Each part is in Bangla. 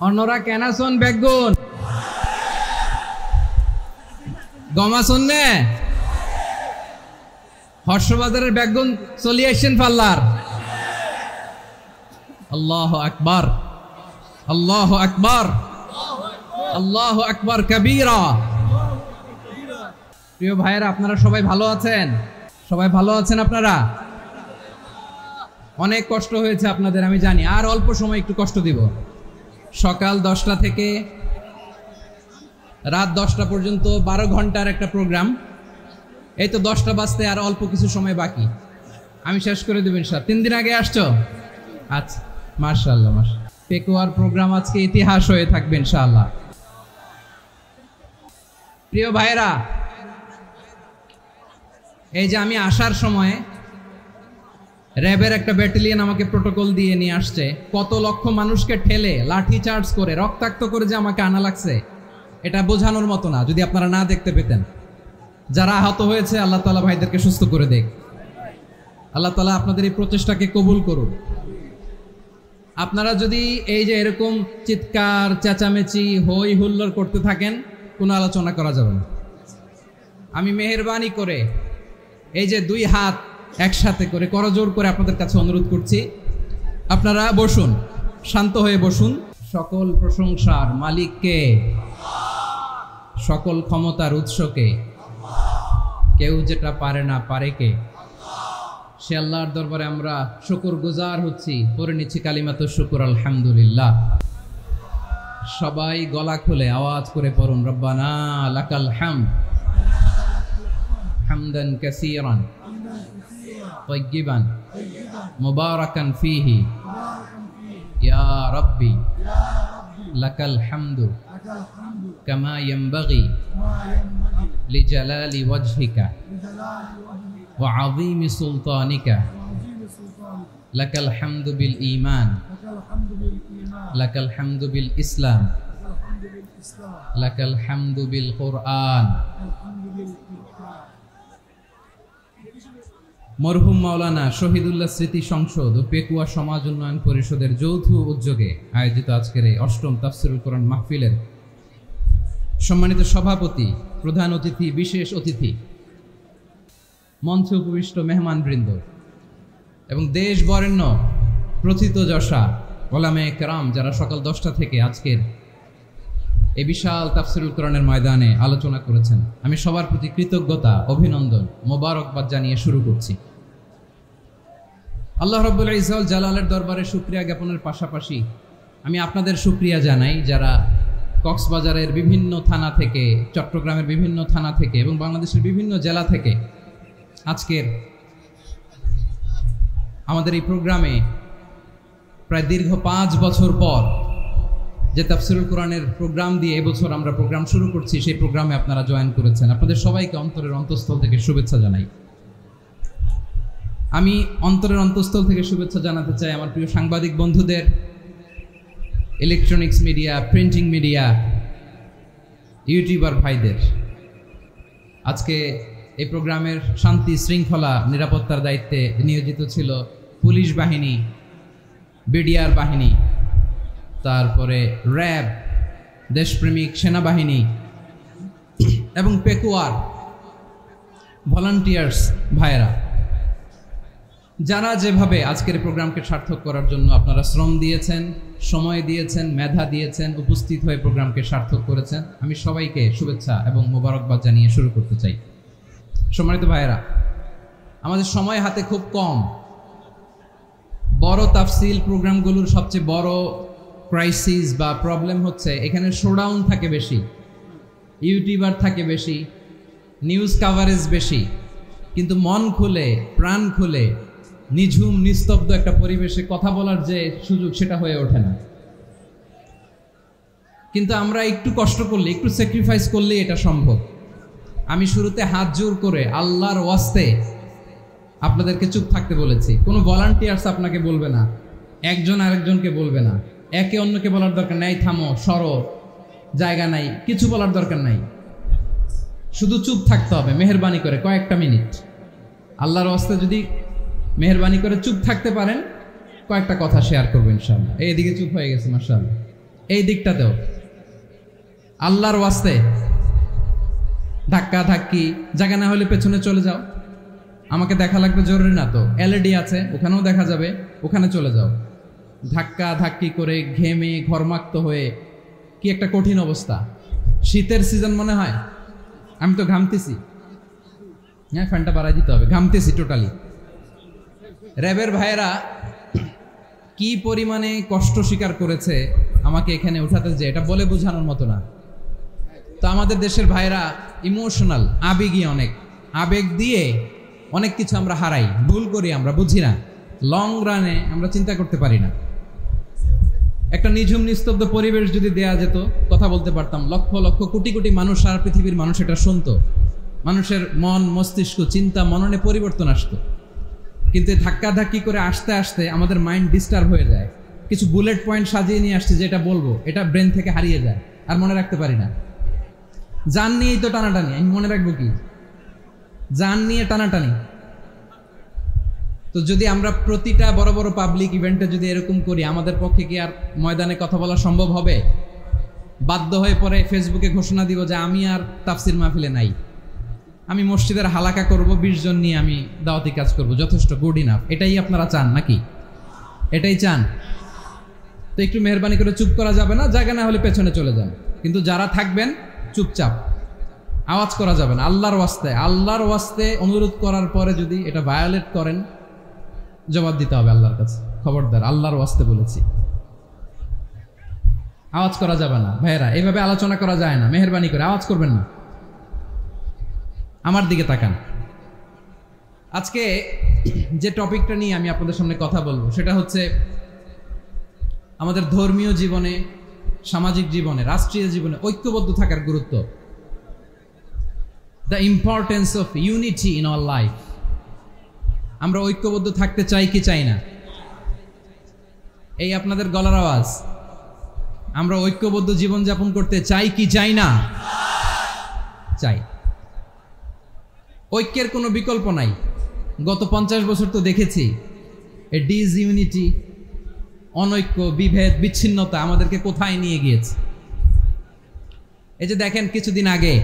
অন্যরা কেন শোন বেগুন গমা শোনে হর্ষবাজারের বেগুন চলিয়ে আসছেন পাল্লার। আল্লাহু আকবার, আল্লাহু আকবার, আল্লাহু আকবার কবীরা। প্রিয় ভাইয়েরা, আপনারা সবাই ভালো আছেন? সবাই ভালো আছেন? আপনারা অনেক কষ্ট হয়েছে আপনাদের, আমি জানি। আর অল্প সময় একটু কষ্ট দিব। সকাল 10টা থেকে রাত 10টা পর্যন্ত 12 ঘন্টার একটা প্রোগ্রাম। এই তো 10টা বাজতে আর অল্প কিছু সময় বাকি, আমি শেষ করে দেব ইনশাআল্লাহ। 3 দিন আগে আসছো? আচ্ছা, মাশাআল্লাহ মাশাআল্লাহ। পেকুয়ার প্রোগ্রাম আজকে ইতিহাস হয়ে থাকবে ইনশাআল্লাহ। প্রিয় ভাইরা, এই যে আমি আসার সময় র্যাবের একটা ব্যাটালিয়ন আমাকে প্রোটোকল দিয়ে নিয়ে আসছে। কত লক্ষ মানুষকে ঠেলে লাঠি চার্জ করে রক্তাক্ত করে যে আমাকে আনা লাগছে, এটা বোঝানোর মতো না। যদি আপনারা না দেখতে পেতেন। যারা আহত হয়েছে, আল্লাহ তাআলা ভাইদেরকে সুস্থ করে দেখ। আল্লাহ তাআলা আপনাদের এই প্রচেষ্টাকে কবুল করুন। আপনারা যদি এই যে এরকম চিৎকার চেঁচামেচি হই হুল্লোড় করতে থাকেন, কোনো আলোচনা করা যাবে না। আমি মেহেরবানি করে এই যে 2 হাত একসাথে করে করজোড় করে আপনাদের কাছে অনুরোধ করছি, আপনারা বসুন, শান্ত হয়ে বসুন। সকল প্রশংসার মালিককে, সকল ক্ষমতার উৎসকে, কেউ যেটা পারে না পারে কে, সে আল্লাহর দরবারে আমরা শুকর গুজার হচ্ছি। পড়ে নিচ্ছি কালিমাতুশ শুকর, আলহামদুলিল্লাহ। সবাই গলা খুলে আওয়াজ করে পড়ুন, রব্বানা লাকাল হামদ হামদান কাসীরান তাইয়িবান মুবারাকান ফীহি ইয়া রাব্বি লাকাল হামদু কামা ইয়ানবাগি লিজালালি ওয়াজহিকা ওয়া আযীমি সুলতানিকা লাকাল হামদু বিল ঈমান লাকাল হামদু বিল ইসলাম লাকাল হামদু বিল কুরআন। মরহুম মাওলানা শহীদুল্লাহ স্মৃতি সংসদ ও পেকুয়া সমাজ উন্নয়ন পরিষদের যৌথ উদ্যোগে আয়োজিত আজকের এই 8ম তাফসীরুল কোরআন মাহফিলের সম্মানিত সভাপতি, প্রধান অতিথি, বিশেষ অতিথি, মঞ্চে উপবিষ্ট মেহমানবৃন্দ এবং দেশ বরেণ্য প্রথিতযশা ওলামায়ে কেরাম, যারা সকাল 10টা থেকে আজকের এই বিশাল তাফসীরুল কোরআনের ময়দানে আলোচনা করেছেন, আমি সবার প্রতি কৃতজ্ঞতা, অভিনন্দন, মোবারকবাদ জানিয়ে শুরু করছি। আল্লাহ রাব্বুল ইজ্জত জালালের দরবারে শুকরিয়া জ্ঞাপনের পাশাপাশি আমি আপনাদের শুকরিয়া জানাই, যারা কক্সবাজারের বিভিন্ন থানা থেকে, চট্টগ্রামের বিভিন্ন থানা থেকে এবং বাংলাদেশের বিভিন্ন জেলা থেকে আজকের আমাদের এই প্রোগ্রামে প্রায় দীর্ঘ 5 বছর পর যে তাফসীরুল কোরআনের প্রোগ্রাম দিয়ে এবছর আমরা প্রোগ্রাম শুরু করছি, সেই প্রোগ্রামে আপনারা জয়েন করেছেন। আপনাদের সবাইকে অন্তরের অন্তঃস্থল থেকে শুভেচ্ছা জানাই। আমি অন্তরের অন্তঃস্থল থেকে শুভেচ্ছা জানাতে চাই আমার প্রিয় সাংবাদিক বন্ধুদের, electronics media, printing media, YouTuber ভাইদের। আজকে এই প্রোগ্রামের শান্তি শৃঙ্খলা নিরাপত্তার দায়িত্বে নিয়োজিত ছিল পুলিশ বাহিনী, বিডিআর বাহিনী, তারপরে র্যাব, দেশপ্রেমিক সেনাবাহিনী এবং পেকুয়ার ভলান্টিয়ার্স ভাইয়েরা, যারা যেভাবে আজকের প্রোগ্রামকে সার্থক করার জন্য আপনারা শ্রম দিয়েছেন, সময় দিয়েছেন, মেধা দিয়েছেন, উপস্থিত হয়ে প্রোগ্রামকে সার্থক করেছেন, আমি সবাইকে শুভেচ্ছা এবং মোবারকবাদ জানিয়ে শুরু করতে চাই। সম্মানিত ভাইয়েরা, আমাদের সময় হাতে খুব কম। বড় তাফসীল প্রোগ্রামগুলোর সবচেয়ে বড় ক্রাইসিস বা প্রবলেম হচ্ছে এখানে শোডাউন থাকে বেশি, ইউটিউবার থাকে বেশি, নিউজ কাভারেজ বেশি, কিন্তু মন খুলে, প্রাণ খুলে, নিঝুম নিস্তব্ধ একটা পরিবেশে কথা বলার যে সুযোগ, সেটা হয়ে ওঠে না। কিন্তু আমরা একটু কষ্ট করলে, একটু স্যাক্রিফাইস করলে এটা সম্ভব। আমি শুরুতে হাত জোর করে আল্লাহর ওয়াস্তে আপনাদেরকে চুপ থাকতে বলেছি। কোনো ভলান্টিয়ার্স আপনাকে বলবে না, একজন আরেকজনকে বলবে না, একে অন্যকে বলার দরকার নাই, থামো, সরো, জায়গা নাই, কিছু বলার দরকার নাই, শুধু চুপ থাকতে হবে মেহেরবানি করে কয়েকটা মিনিট। আল্লাহর ওয়াস্তে যদি মেহেরবানি করে চুপ থাকতে পারেন, কয়েকটা কথা শেয়ার করবো ইনশাআল্লাহ। এইদিকে চুপ হয়ে গেছে, মাশাআল্লাহ। এই দিকটাতেও আল্লাহর ওয়াস্তে ধাক্কা ধাক্কি, জায়গা না হলে পেছনে চলে যাও। আমাকে দেখা লাগবে জরুরি না তো, এলইডি আছে, ওখানেও দেখা যাবে, ওখানে চলে যাও। ধাক্কা ধাক্কি করে ঘেমে ঘরমাক্ত হয়ে কি একটা কঠিন অবস্থা। শীতের সিজন মনে হয়, আমি তো ঘামতেছি। হ্যাঁ, ফ্যানটা বাড়াই দিতে হবে, ঘামতেছি টোটালি। র্যাবের ভাইয়েরা কি পরিমাণে কষ্ট স্বীকার করেছে আমাকে এখানে উঠাতে, যে এটা বলে বোঝানোর মতো না। তো আমাদের দেশের ভাইয়েরা ইমোশনাল, আবেগী, অনেক আবেগ দিয়ে অনেক কিছু আমরা হারাই, ভুল করি, আমরা বুঝি না, লং রানে আমরা চিন্তা করতে পারি না। একটা নিঝুম নিস্তব্ধ পরিবেশ যদি দেয়া যেত, কথা বলতে পারতাম, লক্ষ লক্ষ কোটি কোটি মানুষ, সারা পৃথিবীর মানুষ এটা শুনতো, মানুষের মন মস্তিষ্ক চিন্তা মননে পরিবর্তন আসতো। কিন্তু ধাক্কা ধাক্কি করে আসতে আসতে আমাদের মাইন্ড ডিস্টার্ব হয়ে যায়। কিছু বুলেট পয়েন্ট সাজিয়ে নিয়ে আসছে, যেটা বলবো এটা ব্রেন থেকে হারিয়ে যায়, আর মনে রাখতে পারি না। জান নিয়েই তো টানাটানি, আমি মনে রাখবো কি? জান নিয়ে টানাটানি। তো যদি আমরা প্রতিটা বড় বড় পাবলিক ইভেন্টে যদি এরকম করি, আমাদের পক্ষে কি আর ময়দানে কথা বলা সম্ভব হবে? বাধ্য হয়ে পরে ফেসবুকে ঘোষণা দিব যে আমি আর তাফসির মাহফিলে নাই, আমি মসজিদের হালাকা করব, 20 জন নিয়ে আমি দাওয়াতি কাজ করব, যথেষ্ট, গুড ইনাফ। এটাই আপনারা চান নাকি? এটাই চান? তো একটু মেহরবানি করে চুপ করা যাবে না, জায়গা না হলে পেছনে চলে যান। কিন্তু যারা থাকবেন চুপচাপ, আওয়াজ করা যাবে না। আল্লাহর ওয়াস্তে অনুরোধ করার পরে যদি এটা ভায়োলেট করেন, জবাব দিতে হবে আল্লাহর কাছে। খবরদার, আল্লাহর ওয়াস্তে বলেছি, আওয়াজ করা যাবে না। ভাইয়েরা, এইভাবে আলোচনা করা যায় না, মেহরবানি করে আওয়াজ করবেন না। আমার দিকে তাকান। আজকে যে টপিকটা নিয়ে আমি আপনাদের সামনে কথা বলবো, সেটা হচ্ছে আমাদের ধর্মীয় জীবনে, সামাজিক জীবনে, রাষ্ট্রীয় জীবনে ঐক্যবদ্ধ থাকার গুরুত্ব। The importance of unity in our life. আমরা ঐক্যবদ্ধ থাকতে চাই কি চাই না? এই আপনাদের গলার আওয়াজ। আমরা ঐক্যবদ্ধ জীবনযাপন করতে চাই কি চাই না? চাই। ঐক্যের কোনো বিকল্প নাই। গত 50 বছর তো দেখেছি এ ডিসইউনিটি, অনৈক্য, বিভেদ, বিচ্ছিন্নতা আমাদেরকে কোথায় নিয়ে গিয়েছে। এই যে দেখেন, কিছুদিন আগে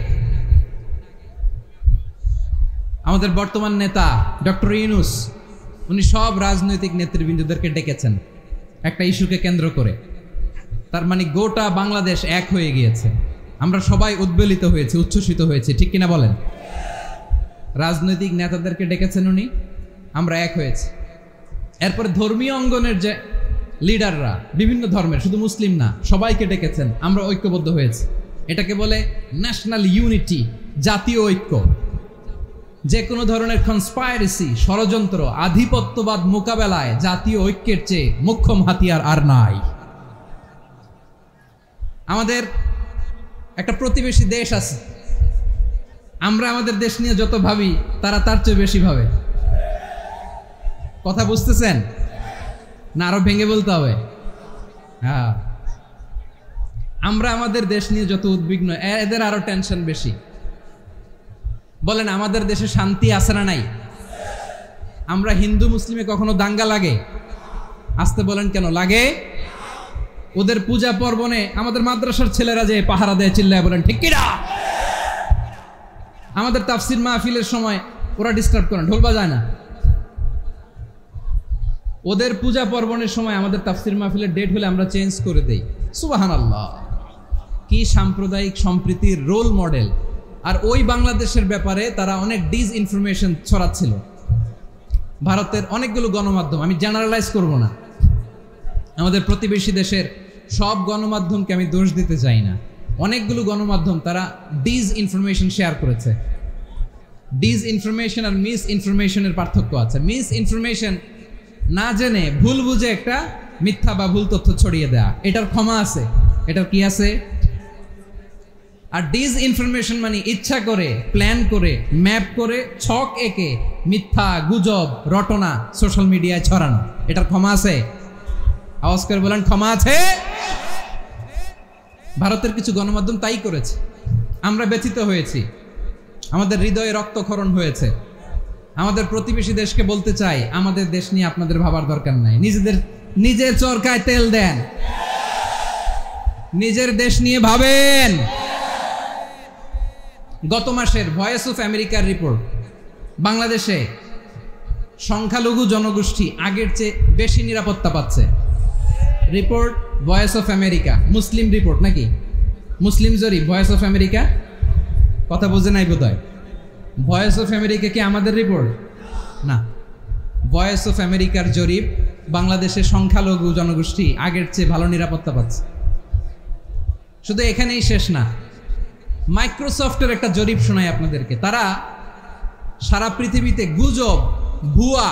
আমাদের বর্তমান নেতা ডক্টর ইউনূস, উনি সব রাজনৈতিক নেতৃবৃন্দদেরকে ডেকেছেন একটা ইস্যুকে কেন্দ্র করে। তার মানে গোটা বাংলাদেশ এক হয়ে গিয়েছে। আমরা সবাই উদ্বেলিত হয়েছি, উচ্ছ্বসিত হয়েছি, ঠিক কিনা বলেন? রাজনৈতিক নেতাদেরকে ডেকেছেন উনি, আমরা এক হয়েছি। এরপরে ধর্মীয় অঙ্গনের যে লিডাররা, বিভিন্ন ধর্মের, শুধু মুসলিম না, সবাইকে ডেকেছেন, আমরা ঐক্যবদ্ধ হয়েছি। এটাকে বলে ন্যাশনাল ইউনিটি, জাতীয় ঐক্য। যে কোনো ধরনের কনস্পাইরেসি, ষড়যন্ত্র, আধিপত্যবাদ মোকাবেলায় জাতীয় ঐক্যের চেয়ে মোক্ষম হাতিয়ার আর নাই। আমাদের একটা প্রতিবেশী দেশ আছে, আমরা আমাদের দেশ নিয়ে যত ভাবি, তারা তার চেয়ে বেশি ভাবে। কথা বুঝতেছেন না? আরো ভেঙে বলতে হবে। হ্যাঁ, আমরা আমাদের দেশ নিয়ে যত উদ্বিগ্ন, এদের আরো টেনশন বেশি। বলেন, আমাদের দেশে শান্তি আছে না নাই? আমরা হিন্দু মুসলিমে কখনো দাঙ্গা লাগে? আসতে বলেন, কেন লাগে? ওদের পূজা পার্বণে আমাদের মাদ্রাসার ছেলেরা যে পাহারা দেয়, চিল্লায় বলেন ঠিক কিনা? আমাদের তাফসির মাহফিলের সময় ওরা ডিস্টার্ব করে, ঢোল বাজায় না। ওদের পূজা পার্বণের সময় আমাদের তাফসির মাহফিলের ডেট হলে আমরা চেঞ্জ করে দেই। সুবহানাল্লাহ, কি সাম্প্রদায়িক সম্প্রীতির রোল মডেল। আর ওই বাংলাদেশের ব্যাপারে তারা অনেক ডিসইনফরমেশন ছড়াচ্ছিল। ভারতের অনেকগুলো গণমাধ্যম, আমি জেনারেলাইজ করব না, আমাদের প্রতিবেশী দেশের সব গণমাধ্যমকে আমি দোষ দিতে চাই না, অনেকগুলো গণমাধ্যম তারা ডিসইনফরমেশন শেয়ার করেছে। ডিসইনফরমেশন আর মিস ইনফরমেশনের পার্থক্য আছে। মিস ইনফরমেশন না জেনে ভুল বুঝে একটা মিথ্যা বা ভুল তথ্য ছড়িয়ে দেয়া, এটার ক্ষমা আছে, এটার কি আছে? আর ডিসইনফরমেশন মানে ইচ্ছা করে, প্ল্যান করে, ম্যাপ করে, ছক এঁকে মিথ্যা, গুজব, রটনা সোশ্যাল মিডিয়ায় ছড়ানো, এটার ক্ষমা আছে? আওয়াজ করে বলেন, ক্ষমা আছে? ভারতের কিছু গণমাধ্যম তাই করেছে। আমরা ব্যথিত হয়েছি, আমাদের হৃদয়ে রক্তক্ষরণ হয়েছে। আমাদের প্রতিবেশী দেশকে বলতে চাই, আমাদের দেশ নিয়ে আপনাদের ভাবার দরকার নাই, নিজের চরকায় তেল দেন। নিজের দেশ নিয়ে ভাবেন। গত মাসের ভয়েস অফ আমেরিকার রিপোর্ট, বাংলাদেশে সংখ্যালঘু জনগোষ্ঠী আগের চেয়ে বেশি নিরাপত্তা পাচ্ছে। Report voice of America, Muslim report নাকি মুসলিম জরিপ, ভয়েস অফ আমেরিকা। কথা বোঝে নাই বোধহয়। ভয়েস অফ আমেরিকা কি আমাদের রিপোর্ট না? ভয়েস অফ আমেরিকার জরিপ, বাংলাদেশের সংখ্যালঘু জনগোষ্ঠী আগের চেয়ে ভালো নিরাপত্তা পাচ্ছে। শুধু এখানেই শেষ না, মাইক্রোসফটের একটা জরিপ শোনাই আপনাদেরকে। তারা সারা পৃথিবীতে গুজব, ভুয়া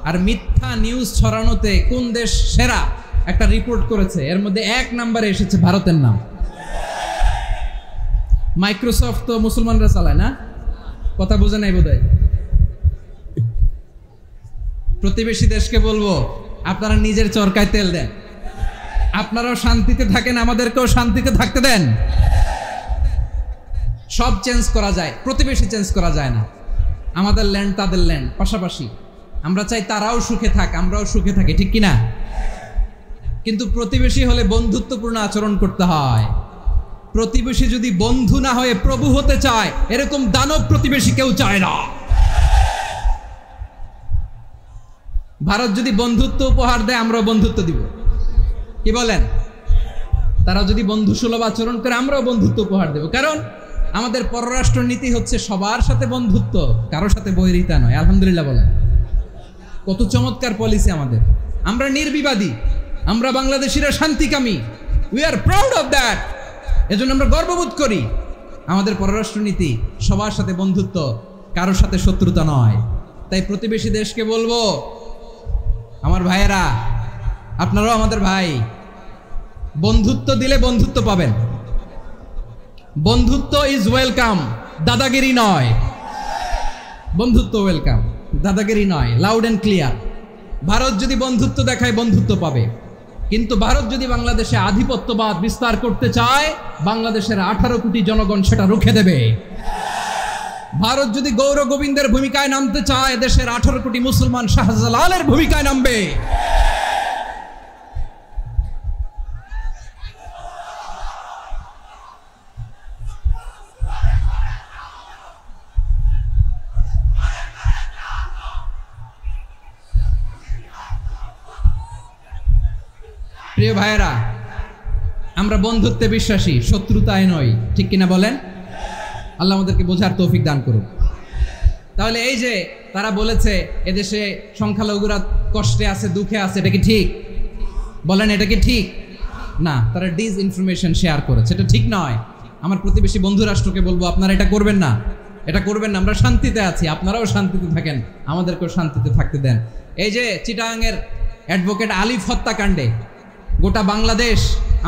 আর মিথ্যা নিউজ ছড়ানোতে কোন দেশ সেরা একটা রিপোর্ট করেছে। এর মধ্যে 1 নম্বরে এসেছে ভারতের নাম। মাইক্রোসফট তো মুসলমানরা চালায় না? কথা বোঝে নাই বোধহয়। প্রতিবেশী দেশকে বলবো, আপনারা নিজের চরকায় তেল দেন, আপনারাও শান্তিতে থাকেন, আমাদেরকেও শান্তিতে থাকতে দেন। সব চেঞ্জ করা যায়, প্রতিবেশী চেঞ্জ করা যায় না। আমাদের ল্যান্ড তাদের ল্যান্ড, পাশাপাশি। আমরা চাই তারাও সুখে থাক, আমরাও সুখে থাকি, ঠিক কিনা? কিন্তু প্রতিবেশী হলে বন্ধুত্বপূর্ণ আচরণ করতে হয়। প্রতিবেশী যদি বন্ধু না হয়ে প্রভু হতে চায়, এরকম দানব প্রতিবেশী কেউ চায় না। ভারত যদি বন্ধুত্ব উপহার দেয়, আমরাও বন্ধুত্ব দিব, কি বলেন? তারা যদি বন্ধু সুলভ আচরণ করে, আমরাও বন্ধুত্ব উপহার দেব। কারণ আমাদের পররাষ্ট্র নীতি হচ্ছে সবার সাথে বন্ধুত্ব, কারোর সাথে বৈরিতা নয়। আলহামদুলিল্লাহ বলেন, কত চমৎকার পলিসি আমাদের। আমরা নির্বিবাদী, আমরা বাংলাদেশিরা শান্তিকামী। We are proud of that. এজন্য আমরা গর্ববোধ করি। আমাদের পররাষ্ট্র নীতি সবার সাথে বন্ধুত্ব, কারোর সাথে শত্রুতা নয়। তাই প্রতিবেশী দেশকে বলবো, আমার ভাইয়েরা, আপনারাও আমাদের ভাই। বন্ধুত্ব দিলে বন্ধুত্ব পাবেন। বন্ধুত্ব ইজ ওয়েলকাম, দাদাগিরি নয়। বন্ধুত্ব ওয়েলকাম, দাদাগিরি নয়, লাউড অ্যান্ড ক্লিয়ার। ভারত যদি বন্ধুত্ব দেখায়, বন্ধুত্ব পাবে। কিন্তু ভারত যদি বাংলাদেশে আধিপত্যবাদ বিস্তার করতে চায়, বাংলাদেশের 18 কোটি জনগণ সেটা রুখে দেবে। ভারত যদি গৌর গোবিন্দের ভূমিকায় নামতে চায়, দেশের 18 কোটি মুসলমান শাহজালালের ভূমিকায় নামবে। প্রিয় ভাইয়েরা, আমরা বন্ধুত্বে বিশ্বাসী, শত্রুতায় নয়, ঠিক কিনা বলেন? আল্লাহ আমাদেরকে বোঝার তৌফিক দান করুন। তাহলে এই যে তারা বলেছে এদেশে সংখ্যালঘুরা কষ্টে আছে, দুঃখে আছে, এটা কি ঠিক? বলেন, এটা কি ঠিক না? তারা ডিসইনফরমেশন শেয়ার করেছে, এটা ঠিক নয়। আমার প্রতিবেশী বন্ধু রাষ্ট্রকে বলবো, আপনারা এটা করবেন না, এটা করবেন না। আমরা শান্তিতে আছি, আপনারাও শান্তিতে থাকেন, আমাদেরকেও শান্তিতে থাকতে দেন। এই যে চিটাগাংয়ের অ্যাডভোকেট আলিফ হত্যাকাণ্ডে গোটা বাংলাদেশ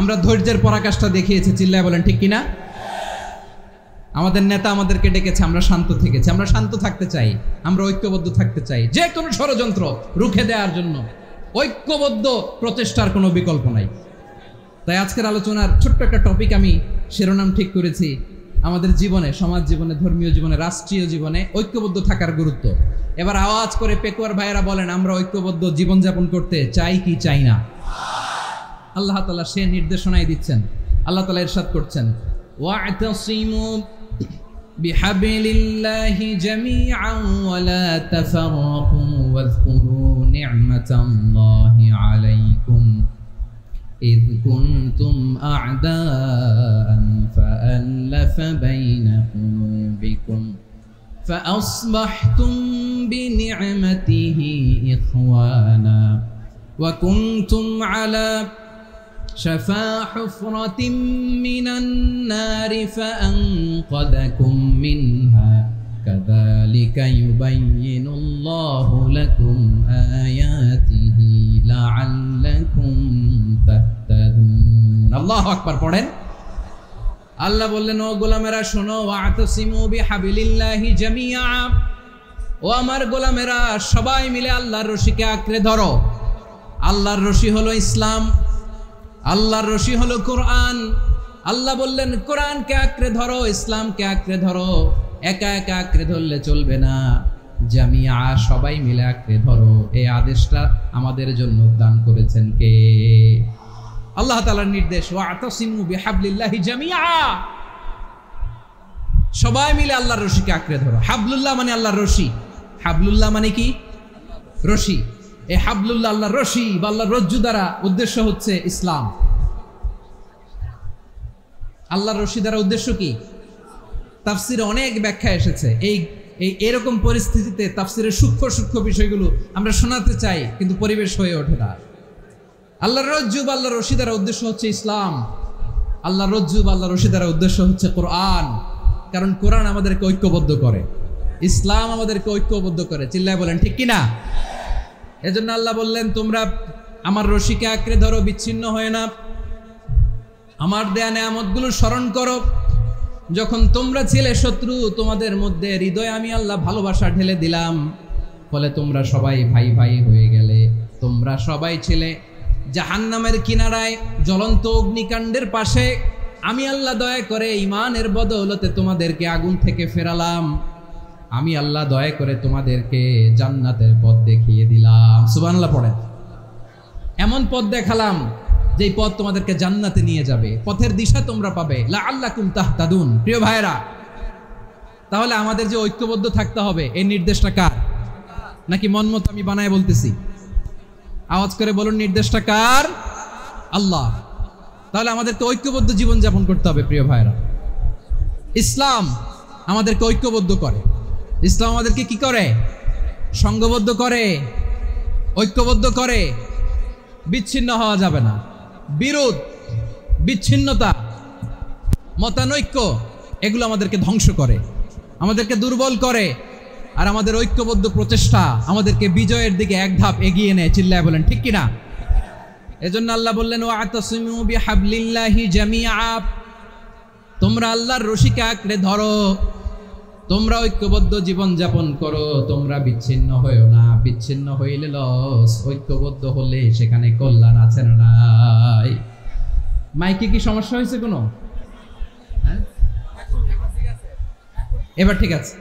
আমরা ধৈর্যের পরাকাষ্ঠা দেখিয়েছি, চিল্লায় বলেন ঠিক কিনা? আমাদের নেতা আমাদেরকে ডেকেছে, আমরা শান্ত থেকেছি। আমরা শান্ত থাকতে চাই, আমরা ঐক্যবদ্ধ থাকতে চাই। যে কোনো ষড়যন্ত্র রুখে দেওয়ার জন্য ঐক্যবদ্ধ প্রচেষ্টার কোনো বিকল্প নাই। তাই আজকের আলোচনার ছোট্ট একটা টপিক আমি শিরোনাম ঠিক করেছি, আমাদের জীবনে, সমাজ জীবনে, ধর্মীয় জীবনে, রাষ্ট্রীয় জীবনে ঐক্যবদ্ধ থাকার গুরুত্ব। এবার আওয়াজ করে পেকুয়ার ভাইয়েরা বলেন, আমরা ঐক্যবদ্ধ জীবনযাপন করতে চাই কি চাই না? আল্লাহ তাআলা সে নির্দেশনাই দিচ্ছেন। আল্লাহ তাআলা ইরশাদ করছেন, ওয়া'তাসিমু বিহাবলিল্লাহি জামিআন ওয়া লা তাফাররাকু ওয়াযকুরু নি'মাতাল্লাহি আলাইকুম إذ كنتم أعداء فألف بين قلوبكم فأصبحتم بنعمته إخوانا وكنتم على شفا حفرة من النار فأنقذكم منها كذلك يبين الله لكم آياته لعلكم تهتدون الله أكبر পড়েন। আল্লাহ বললেন, ও গোলামেরা শোনো, ওয়া'তাসিমু বিহাবলিল্লাহি জামিআ, ও আমার গোলামেরা সবাই মিলে আল্লাহর রশিকে আঁকড়ে ধরো। আল্লাহর রশি হলো ইসলাম, আল্লাহর রশি হলো কোরআন। আল্লাহ বললেন, কোরআনকে আঁকড়ে ধরো, ইসলামকে আঁকড়ে ধরো। একা একা আঁকড়ে ধরলে চলবে না, জামিয়া, সবাই মিলে আঁকড়ে ধরো। এই আদেশটা আমাদের জন্য দান করেছেন কে? আল্লাহ তাআলার নির্দেশ, ওয়া'তাসিমু বিহাবলিল্লাহি জামিআ, সবাই মিলে আল্লাহর রশিকে আঁকড়ে ধরো। হাবলুল্লাহ মানে আল্লাহর রশি। হাবলুল্লাহ মানে কি? রশি। এই হাবলুল্লাহ আল্লাহর রশি বা আল্লাহর রজ্জু দ্বারা উদ্দেশ্য হচ্ছে ইসলাম। আল্লাহর রশি দ্বারা উদ্দেশ্য কি? তাফসিরে অনেক ব্যাখ্যা এসেছে। এরকম পরিস্থিতিতে তাফসিরের সূক্ষ্ম সূক্ষ্ম বিষয়গুলো আমরা শোনাতে চাই, কিন্তু পরিবেশ হয়ে ওঠে না। আল্লাহর রজ্জু বা আল্লাহর রশি দ্বারা উদ্দেশ্য হচ্ছে ইসলাম। আল্লাহর রজ্জু বা আল্লাহর রশি দ্বারা উদ্দেশ্য হচ্ছে কোরআন। কারণ কোরআন আমাদেরকে ঐক্যবদ্ধ করে, ইসলাম আমাদেরকে ঐক্যবদ্ধ করে। চিল্লায় বলেন ঠিক কিনা? এজন্য আল্লাহ বললেন, তোমরা আমার রশিকে আঁকড়ে ধরো, বিচ্ছিন্ন হয়ে না। আমার দেয়া নেয়ামতগুলো স্মরণ করো। যখন তোমরা ছিলে শত্রু, তোমাদের মধ্যে হৃদয়ে আমি আল্লাহ ভালোবাসা ঢেলে দিলাম, ফলে তোমরা সবাই ভাই ভাই হয়ে গেলে। তোমরা সবাই ছিলে জাহান্নামের কিনারায়, জ্বলন্ত অগ্নিকাণ্ডের পাশে। আমি আল্লাহ দয়া করে ঈমানের বদৌলতে তোমাদেরকে আগুন থেকে ফেরালাম। আমি আল্লাহ দয়া করে তোমাদেরকে জান্নাতের পথ দেখিয়ে দিলাম। সুবহানাল্লাহ পড়েন। এমন পথ দেখালাম যেই পথ তোমাদেরকে জান্নাতে নিয়ে যাবে, পথের দিশা তোমরা পাবে। লাআল্লাকুম তাহতাদুন। প্রিয় ভাইরা, তাহলে আমাদের যে ঐক্যবদ্ধ থাকতে হবে, এই নির্দেশটা কার? নাকি মন মতো আমি বানায় বলতেছি? আওয়াজ করে বলুন, নির্দেশটা কার? আল্লাহ। তাহলে আমাদেরকে ঐক্যবদ্ধ জীবনযাপন করতে হবে। প্রিয় ভাইরা, ইসলাম আমাদেরকে ঐক্যবদ্ধ করে। ইসলাম আমাদেরকে কি করে? সংঘবদ্ধ করে, ঐক্যবদ্ধ করে। বিচ্ছিন্ন হওয়া যাবে না। বিরোধ, বিচ্ছিন্নতা, মতানৈক্য, এগুলো আমাদেরকে ধ্বংস করে, আমাদেরকে দুর্বল করে। আর আমাদের ঐক্যবদ্ধ প্রচেষ্টা আমাদেরকে বিজয়ের দিকে এক ধাপ এগিয়ে নেয়। চিল্লায় বলেন ঠিক কিনা? এজন্য আল্লাহ বললেন, ওয়া'তাসিমু বিহাবলিল্লাহি জামিআ, তোমরা আল্লাহর রশিকে আঁকড়ে ধরো, তোমরা ঐক্যবদ্ধ জীবন যাপন করো, তোমরা বিচ্ছিন্ন হয়েও না। বিচ্ছিন্ন হইলে লস, ঐক্যবদ্ধ হলে সেখানে কল্যাণ আছে না নাই? মাইকে কি সমস্যা হয়েছে কোনো? হ্যাঁ, এবার ঠিক আছে।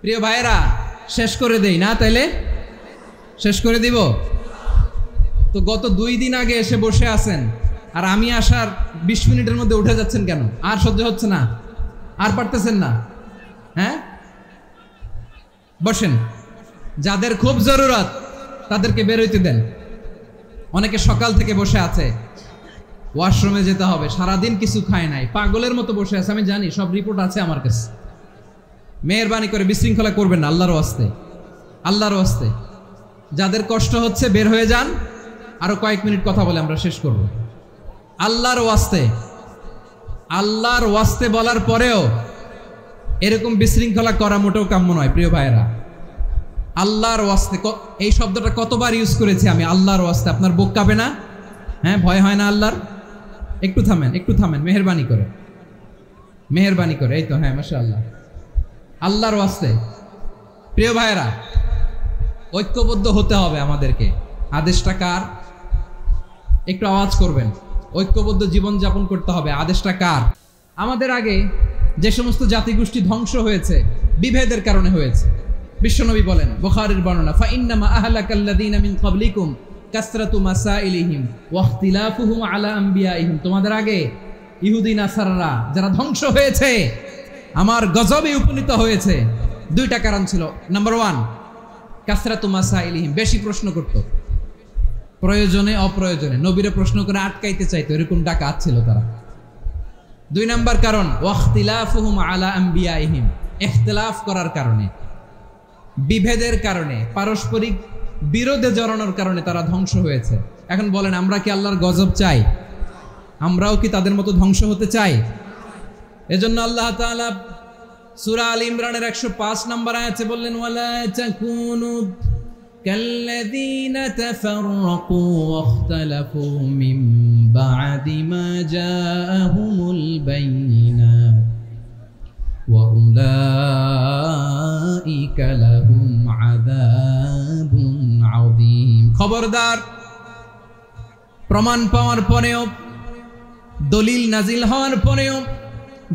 প্রিয় ভাইয়েরা, শেষ করে দেই না? তাইলে শেষ করে দিব তো। গত 2 দিন আগে এসে বসে আছেন, আর আমি আসার 20 মিনিটের মধ্যে উঠে যাচ্ছেন কেন? আর সহ্য হচ্ছে না? আর পারতেছেন না? হ্যাঁ, বসেন। যাদের খুব জরুরত তাদেরকে বের হইতে দেন। অনেকে সকাল থেকে বসে আছে, ওয়াশরুমে যেতে হবে, সারাদিন কিছু খায় নাই, পাগলের মতো বসে আছে। আমি জানি, সব রিপোর্ট আছে আমার কাছে। মেহেরবানি করে বিশৃঙ্খলা করবেন না, আল্লাহর ওয়াস্তে, আল্লাহর ওয়াস্তে। যাদের কষ্ট হচ্ছে বের হয়ে যান। আরো কয়েক মিনিট কথা বলে আমরা শেষ করব। আল্লাহর ওয়াস্তে, আল্লাহর ওয়াস্তে বলার পরেও এরকম বিশৃঙ্খলা করা মোটেও কাম্য নয়। প্রিয় ভাইয়েরা, আল্লাহর ওয়াস্তে, এই শব্দটা কতবার ইউজ করেছি আমি, আল্লাহর ওয়াস্তে। আপনার বুক কাঁপে না? হ্যাঁ, ভয় হয় না আল্লাহর? একটু থামেন, একটু থামেন, মেহেরবানি করে, মেহেরবানি করে। এই তো, হ্যাঁ, মাশাআল্লাহ। আল্লাহর ওয়াস্তে। প্রিয় ভাইয়েরা, ঐক্যবদ্ধ হতে হবে আমাদেরকে। আদেশটা কার? একটু আওয়াজ করবেন। ঐক্যবদ্ধ জীবন যাপন করতে হবে। আদেশটা কার? আমাদের আগে যে সমস্ত জাতিগোষ্ঠী ধ্বংস হয়েছে, বিভেদের কারণে হয়েছে। বিশ্বনবী বলেন, বুখারীর বর্ণনা, ফাইন্নামা আহলাকাল্লাযীনা মিন ক্বাবলিকুম কাসরাতু মাসাইলিহিম ওয়া ইখতিলাফুহুম আলা আম্বিয়াইহিম। তোমাদের আগে ইহুদি নাসারারা যারা ধ্বংস হয়েছে, আমার গজবে উপনীত হয়েছে, 2টা কারণ ছিল। নাম্বার 1, কাসরাতু মাসাইলিহিম, বেশি প্রশ্ন করত, প্রয়োজনে অপ্রয়োজনে নবীরে প্রশ্ন করে আটকাইতে চাইতো, এরকম ডাকাত ছিল তারা। 2 নাম্বার কারণ, ওয়াখতিলাফুহুম আলা আম্বিয়াইহিম, ইখতিলাফ করার কারণে, বিভেদের কারণে, পারস্পরিক বিরোধে জড়ানোর কারণে তারা ধ্বংস হয়েছে। এখন বলেন, আমরা কি আল্লাহর গজব চাই? আমরাও কি তাদের মতো ধ্বংস হতে চাই? এজন্য আল্লাহ তাআলা সূরা আল ইমরানের 105 নম্বর আয়াতে বললেন, ওয়ালা তাকুনু কাল্লাযীনা তাফাররাকু ওয়াখতালাফু মিন বা'দি মা জাআহুমুল বাইয়িনাত ওয়া উলাইকা লাহুম আযাবুন আযীম। খবরদার, প্রমাণ পাওয়ার পরেও, দলিল নাজিল হওয়ার পরেও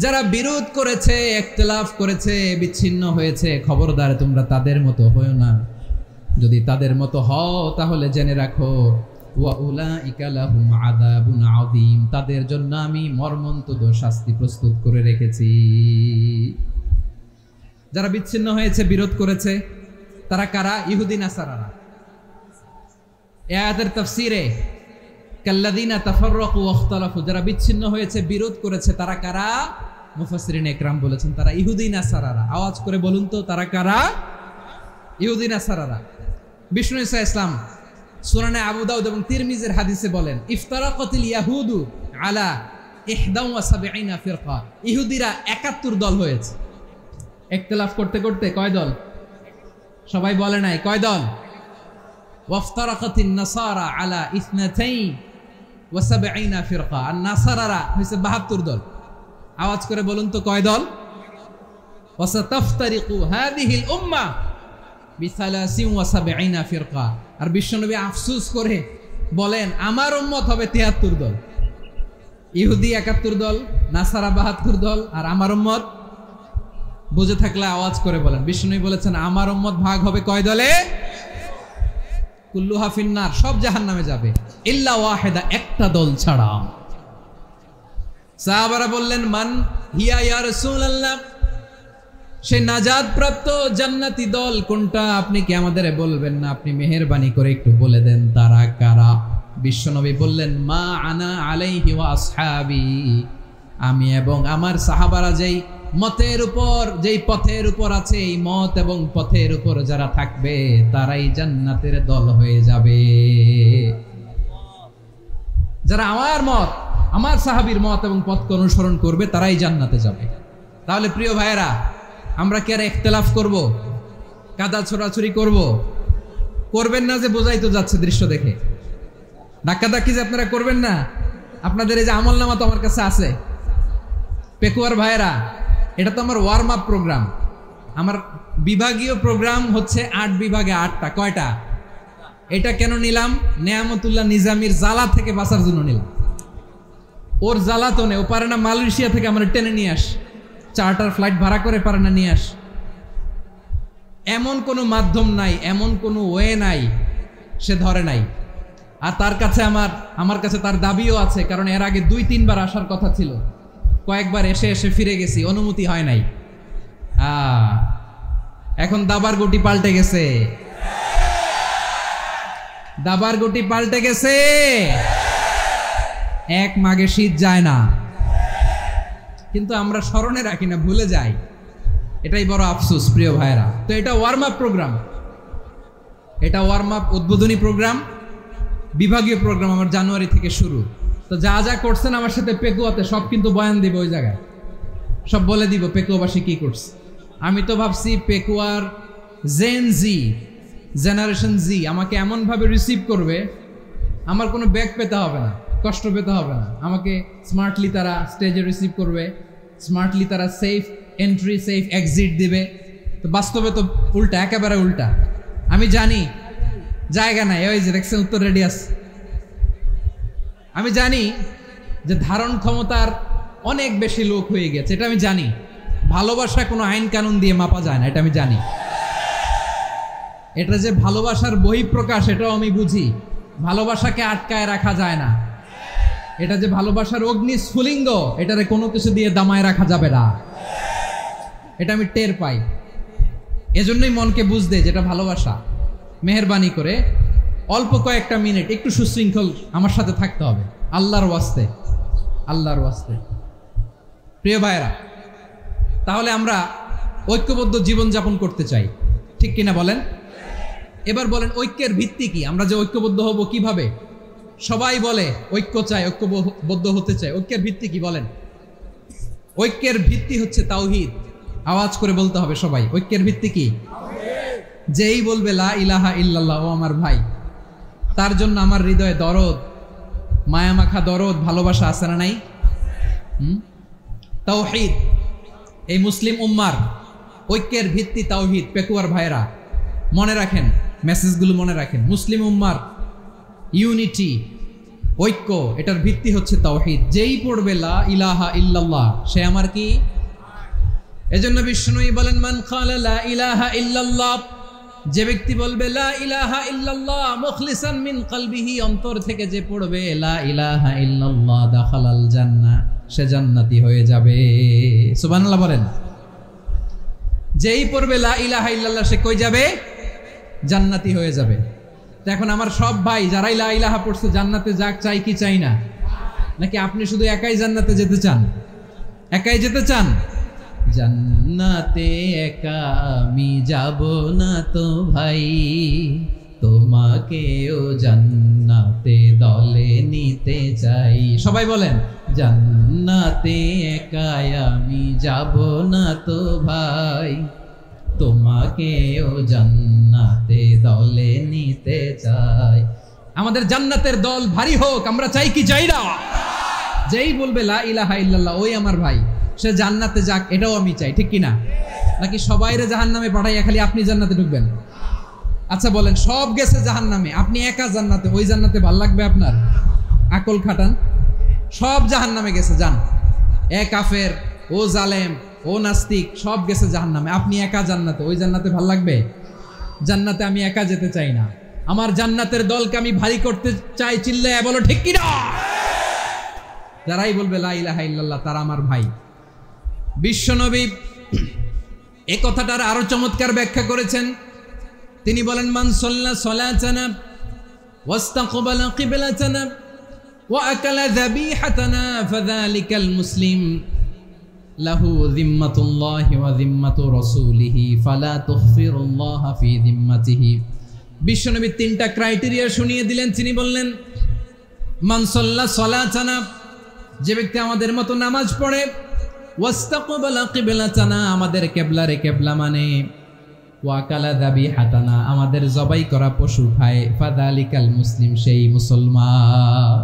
যারা বিরোধ করেছে, ইখতিলাফ করেছে, বিচ্ছিন্ন হয়েছে, খবরদার তোমরা তাদের মতো হও না। যদি তাদের মতো হও তাহলে জেনে রাখো ওয়া উলাইকা লাহুম আযাবুন আযীম, তাদের জন্য আমি মর্মন্তুদ শাস্তি প্রস্তুত করে রেখেছি। যারা বিচ্ছিন্ন হয়েছে, বিরোধ করেছে, তারা কারা? ইহুদি নাসারারা। এই আয়াতের তাফসীরে কাল্লাযীনা তাফাররাকু ওয়াখতালাফু, যারা বিচ্ছিন্ন হয়েছে, বিরোধ করেছে, তারা কারা? মুফাসসিরিন ইকরাম বলেছেন তারা ইহুদি নাসারারা। আওয়াজ করে বলুন তো, তারা কারা? ইহুদি নাসারারা। বিষ্ণু ঈসা ইসলাম সুনানে আবু দাউদ এবং তিরমিজির হাদিসে বলেন, ইফতারাকাতিল ইয়াহুদু আলা 71 ফিরকা, ইহুদিরা 71 দল হয়েছে। ইখতিলাফ করতে করতে কয় দল? সবাই বলে নাই, কয় দল? ওয়াফতারাকাতিন নাসারা আলা 72 ফিরকা, আর নাসারারা হইছে 72 দল। আওয়াজ করে বলুন তো, কয় দল? ওয়াসাতাফতারিকু হাদিহিল উম্মাহ বি73 ফিরকা। আর বিশ্বনবী আফসোস করে বলেন, আমার উম্মত হবে 73 দল। ইহুদি 71 দল, নাসারা 72 দল, আর আমার উম্মত, বুঝে থাকলে আওয়াজ করে বলেন। বিশ্বনবী বলেছেন, আমার উম্মত ভাগ হবে কয় দলে? কুল্লুহা ফিন্নার, সব জাহান্নামে যাবে, ইল্লা ওয়াহিদা, একটা দল ছাড়া। সাহাবারা বললেন, মান হিয়া ইয়া রাসূলুল্লাহ, সে নাজাত প্রাপ্ত জান্নাতি দল কোনটা? আপনি কি আমাদের বলবেন না? আপনি মেহেরবানি করে একটু বলে দেন তারা কারা। বিশ্বনবী বললেন, মা আনা আলাইহি ওয়া আসহাবি, আমি এবং আমার সাহাবারা যেই মতের উপর, যেই পথের উপর আছে, এই মত এবং পথের উপর যারা থাকবে তারাই জান্নাতের দল হয়ে যাবে। যারা আমার মত, আমার সাহাবীর মত এবং পথকে অনুসরণ করবে তারাই জান্নাতে যাবে। তাহলে প্রিয় ভাইয়েরা, আমরা কি আর ইখতিলাফ করব? কাদা ছোড়াছুরি করব? করবেন না যে বোঝাই তো যাচ্ছে দৃশ্য দেখে। ধাক্কাধাক্কি যে আপনারা করবেন না। আপনাদের এই যে আমলনামা তো আমার কাছে আছে। পেকুয়ার ভাইয়েরা, এটা তো আমার ওয়ার্ম আপ প্রোগ্রাম। আমার বিভাগীয় প্রোগ্রাম হচ্ছে 8 বিভাগে 8টা। কয়টা? এটা কেন নিলাম? নেয়ামতুল্লাহ নিজামীর জ্বালা থেকে বাঁচার জন্য নিলাম। ওর জ্বালাতনে ও পারে না মালয়েশিয়া থেকে আমরা টেনে নিয়ে আস, চার্টার ফ্লাইট ভাড়া করে পারে না নিয়ে আস। এমন কোনো মাধ্যম নাই, এমন কোনো ওয়ে নাই, সে ধরে নাই। আর তার কাছে আমার কাছে তার দাবিও আছে, কারণ এর আগে 2-3 বার আসার কথা ছিল। কয়েকবার এসে এসে ফিরে গেছি, অনুমতি হয় নাই। এখন দাবার গুটি পাল্টে গেছে, দাবার গুটি পাল্টে গেছে। এক মাঘে শীত যায় না, কিন্তু আমরা স্মরণে রাখি না, ভুলে যাই। এটাই বড় আফসোস প্রিয় ভাইরা। তো এটা ওয়ার্ম আপ প্রোগ্রাম, এটা ওয়ার্ম আপ উদ্বোধনী প্রোগ্রাম, বিভাগীয় প্রোগ্রাম আমার জানুয়ারি থেকে শুরু। তো যা যা করছেন আমার সাথে পেকুয়াতে সব কিন্তু বয়ান দিব, ওই জায়গায় সব বলে দিব পেকুয়াবাসী কি করছে। আমি তো ভাবছি পেকুয়ার জেনারেশন জি আমাকে এমনভাবে রিসিভ করবে, আমার কোনো ব্যাক পেতে হবে না, কষ্ট পেতে হবে না। আমাকে স্মার্টলি তারা স্টেজে রিসিভ করবে, স্মার্টলি তারা সেফ এন্ট্রি, সেফ এক্সিট দিবে। তো বাস্তবে তো উল্টা, একেবারে উল্টা। আমি জানি জায়গা নাই, ওই যে দেখছেন উত্তর রেডি আছে। আমি জানি যে ধারণ ক্ষমতার অনেক বেশি লোক হয়ে গেছে, এটা আমি জানি। ভালোবাসা কোনো আইন কানুন দিয়ে মাপা যায় না, এটা আমি জানি। এটা যে ভালোবাসার বহিঃপ্রকাশ, এটাও আমি বুঝি। ভালোবাসাকে আটকায় রাখা যায় না। এটা যে ভালোবাসার অগ্নি স্ফুলিঙ্গ, এটারে কোনো কিছু দিয়ে দামায় রাখা যাবে না, এটা আমি টের পাই। এজন্যই মনকে বুঝতে যেটা ভালোবাসা। মেহেরবানি করে অল্প কয়েকটা মিনিট একটু সুশৃঙ্খল আমার সাথে থাকতে হবে, আল্লাহর ওয়াস্তে, আল্লাহর ওয়াস্তে। প্রিয় ভাইরা, তাহলে আমরা ঐক্যবদ্ধ জীবনযাপন করতে চাই, ঠিক কিনা বলেন? এবার বলেন ঐক্যের ভিত্তি কি? আমরা যে ঐক্যবদ্ধ হব কিভাবে? সবাই বলে ঐক্য চাই, ঐক্যবদ্ধ হতে চাই। ঐক্যের ভিত্তি কি বলেন? ঐক্যের ভিত্তি হচ্ছে তাওহীদ। আওয়াজ করে বলতে হবে সবাই, ঐক্যের ভিত্তি কি? যেই বলবে লা ইলাহা ইল্লাল্লাহ, ও আমার ভাই, তার জন্য আমার হৃদয়ে দরদ, মায়ামাখা দরদ, ভালোবাসা আছে না নাই? তাওহীদ, এই মুসলিম উম্মার ঐক্যের ভিত্তি তাওহীদ। পেকুয়ার ভাইরা মনে রাখেন, মেসেজগুলো মনে রাখেন। মুসলিম উম্মার ইউনিটি, ঐক্য, এটার ভিত্তি হচ্ছে তাওহীদ। যেই পড়বে লা ইলাহা ইল্লাল্লাহ, সে আমার কি? এজন্য বিষ্ণুই বলেন, মান ক্বালা লা ইলাহা ইল্লাল্লাহ যে ব্যক্তি বলবে লা ইলাহা ইল্লাল্লাহ মুখলিসান মিন কলবিহি, অন্তর থেকে যে পড়বে লা ইলাহা ইল্লাল্লাহ দাখালাল জান্নাহ, সে জান্নাতি হয়ে যাবে। সুবহানাল্লাহ বলেন। যেই পড়বে লা ইলাহা ইল্লাল্লাহ সে কই যাবে? জান্নাতি হয়ে যাবে। তো এখন আমার সব ভাই যারাই লা ইলাহা পড়ছে জান্নাতে যাক, চাই কি চাই না? নাকি আপনি শুধু একাই জান্নাতে যেতে চান? একাই যেতে চান? জান্নাতে একা আমি যাব না তো ভাই, তোমাকেও জান্নাতে দলে নিতে চাই। সবাই বলেন, জান্নাতে একা আমি যাব না তো ভাই, তোমাকেও জান্নাতে দলে নিতে চাই। আমাদের জান্নাতের দল ভারী হোক, আমরা চাই কি চাই না? যেই বলবে লা ইলাহা ইল্লাল্লাহ ওই আমার ভাই, সে জান্নাতে যাক, এটাও আমি চাই, ঠিক কিনা? নাকি সবাইরে জাহান্নামে পাঠাইয়া খালি আপনি জান্নাতে ঢুকবেন? আচ্ছা বলেন, সব গেছে জাহান্নামে, আপনি একা জান্নাতে, ওই জান্নাতে ভাল লাগবে আপনার? আকল খাটান। সব জাহান্নামে গেছে, যান। এ কাফের, ও জালেম, ও নাস্তিক, সব গেছে জাহান্নামে, আপনি একা জান্নাতে, ওই জান্নাতে ভাল লাগবে? জান্নাতে আমি একা যেতে চাই না, আমার জান্নাতের দলকে আমি ভারী করতে চাই। চিল্লায় বলো ঠিক কিনা? যারাই বলবে লা ইলাহা ইল্লাল্লাহ তারা আমার ভাই। বিশ্বনবী এই কথাটার আরো চমৎকার ব্যাখ্যা করেছেন। তিনি বলেন, মান সাল্লা সালাতানা ওয়াস্তাকবালা কিবলাতানা ওয়া আকালা যাবিহাতানা ফাযালিকাল মুসলিম লাহু যিম্মাতুল্লাহি ওয়া যিম্মাতু রাসূলিহি ফালা তুগফিরুল্লাহা ফি যিম্মাতিহি। বিশ্বনবী তিনটা ক্রাইটেরিয়া শুনিয়ে দিলেন। তিনি বললেন, মান সাল্লা সালাতানা, যে ব্যক্তি আমাদের মতো নামাজ পড়ে, ওয়াস্তাকবালা কিবলাতানা, আমাদের কিবলারে কিবলা মানে, ওয়া আকালা যাবিহাতানা, আমাদের জবাই করা পশু খায়, ফাযালিকাল মুসলিম, সেই মুসলমান।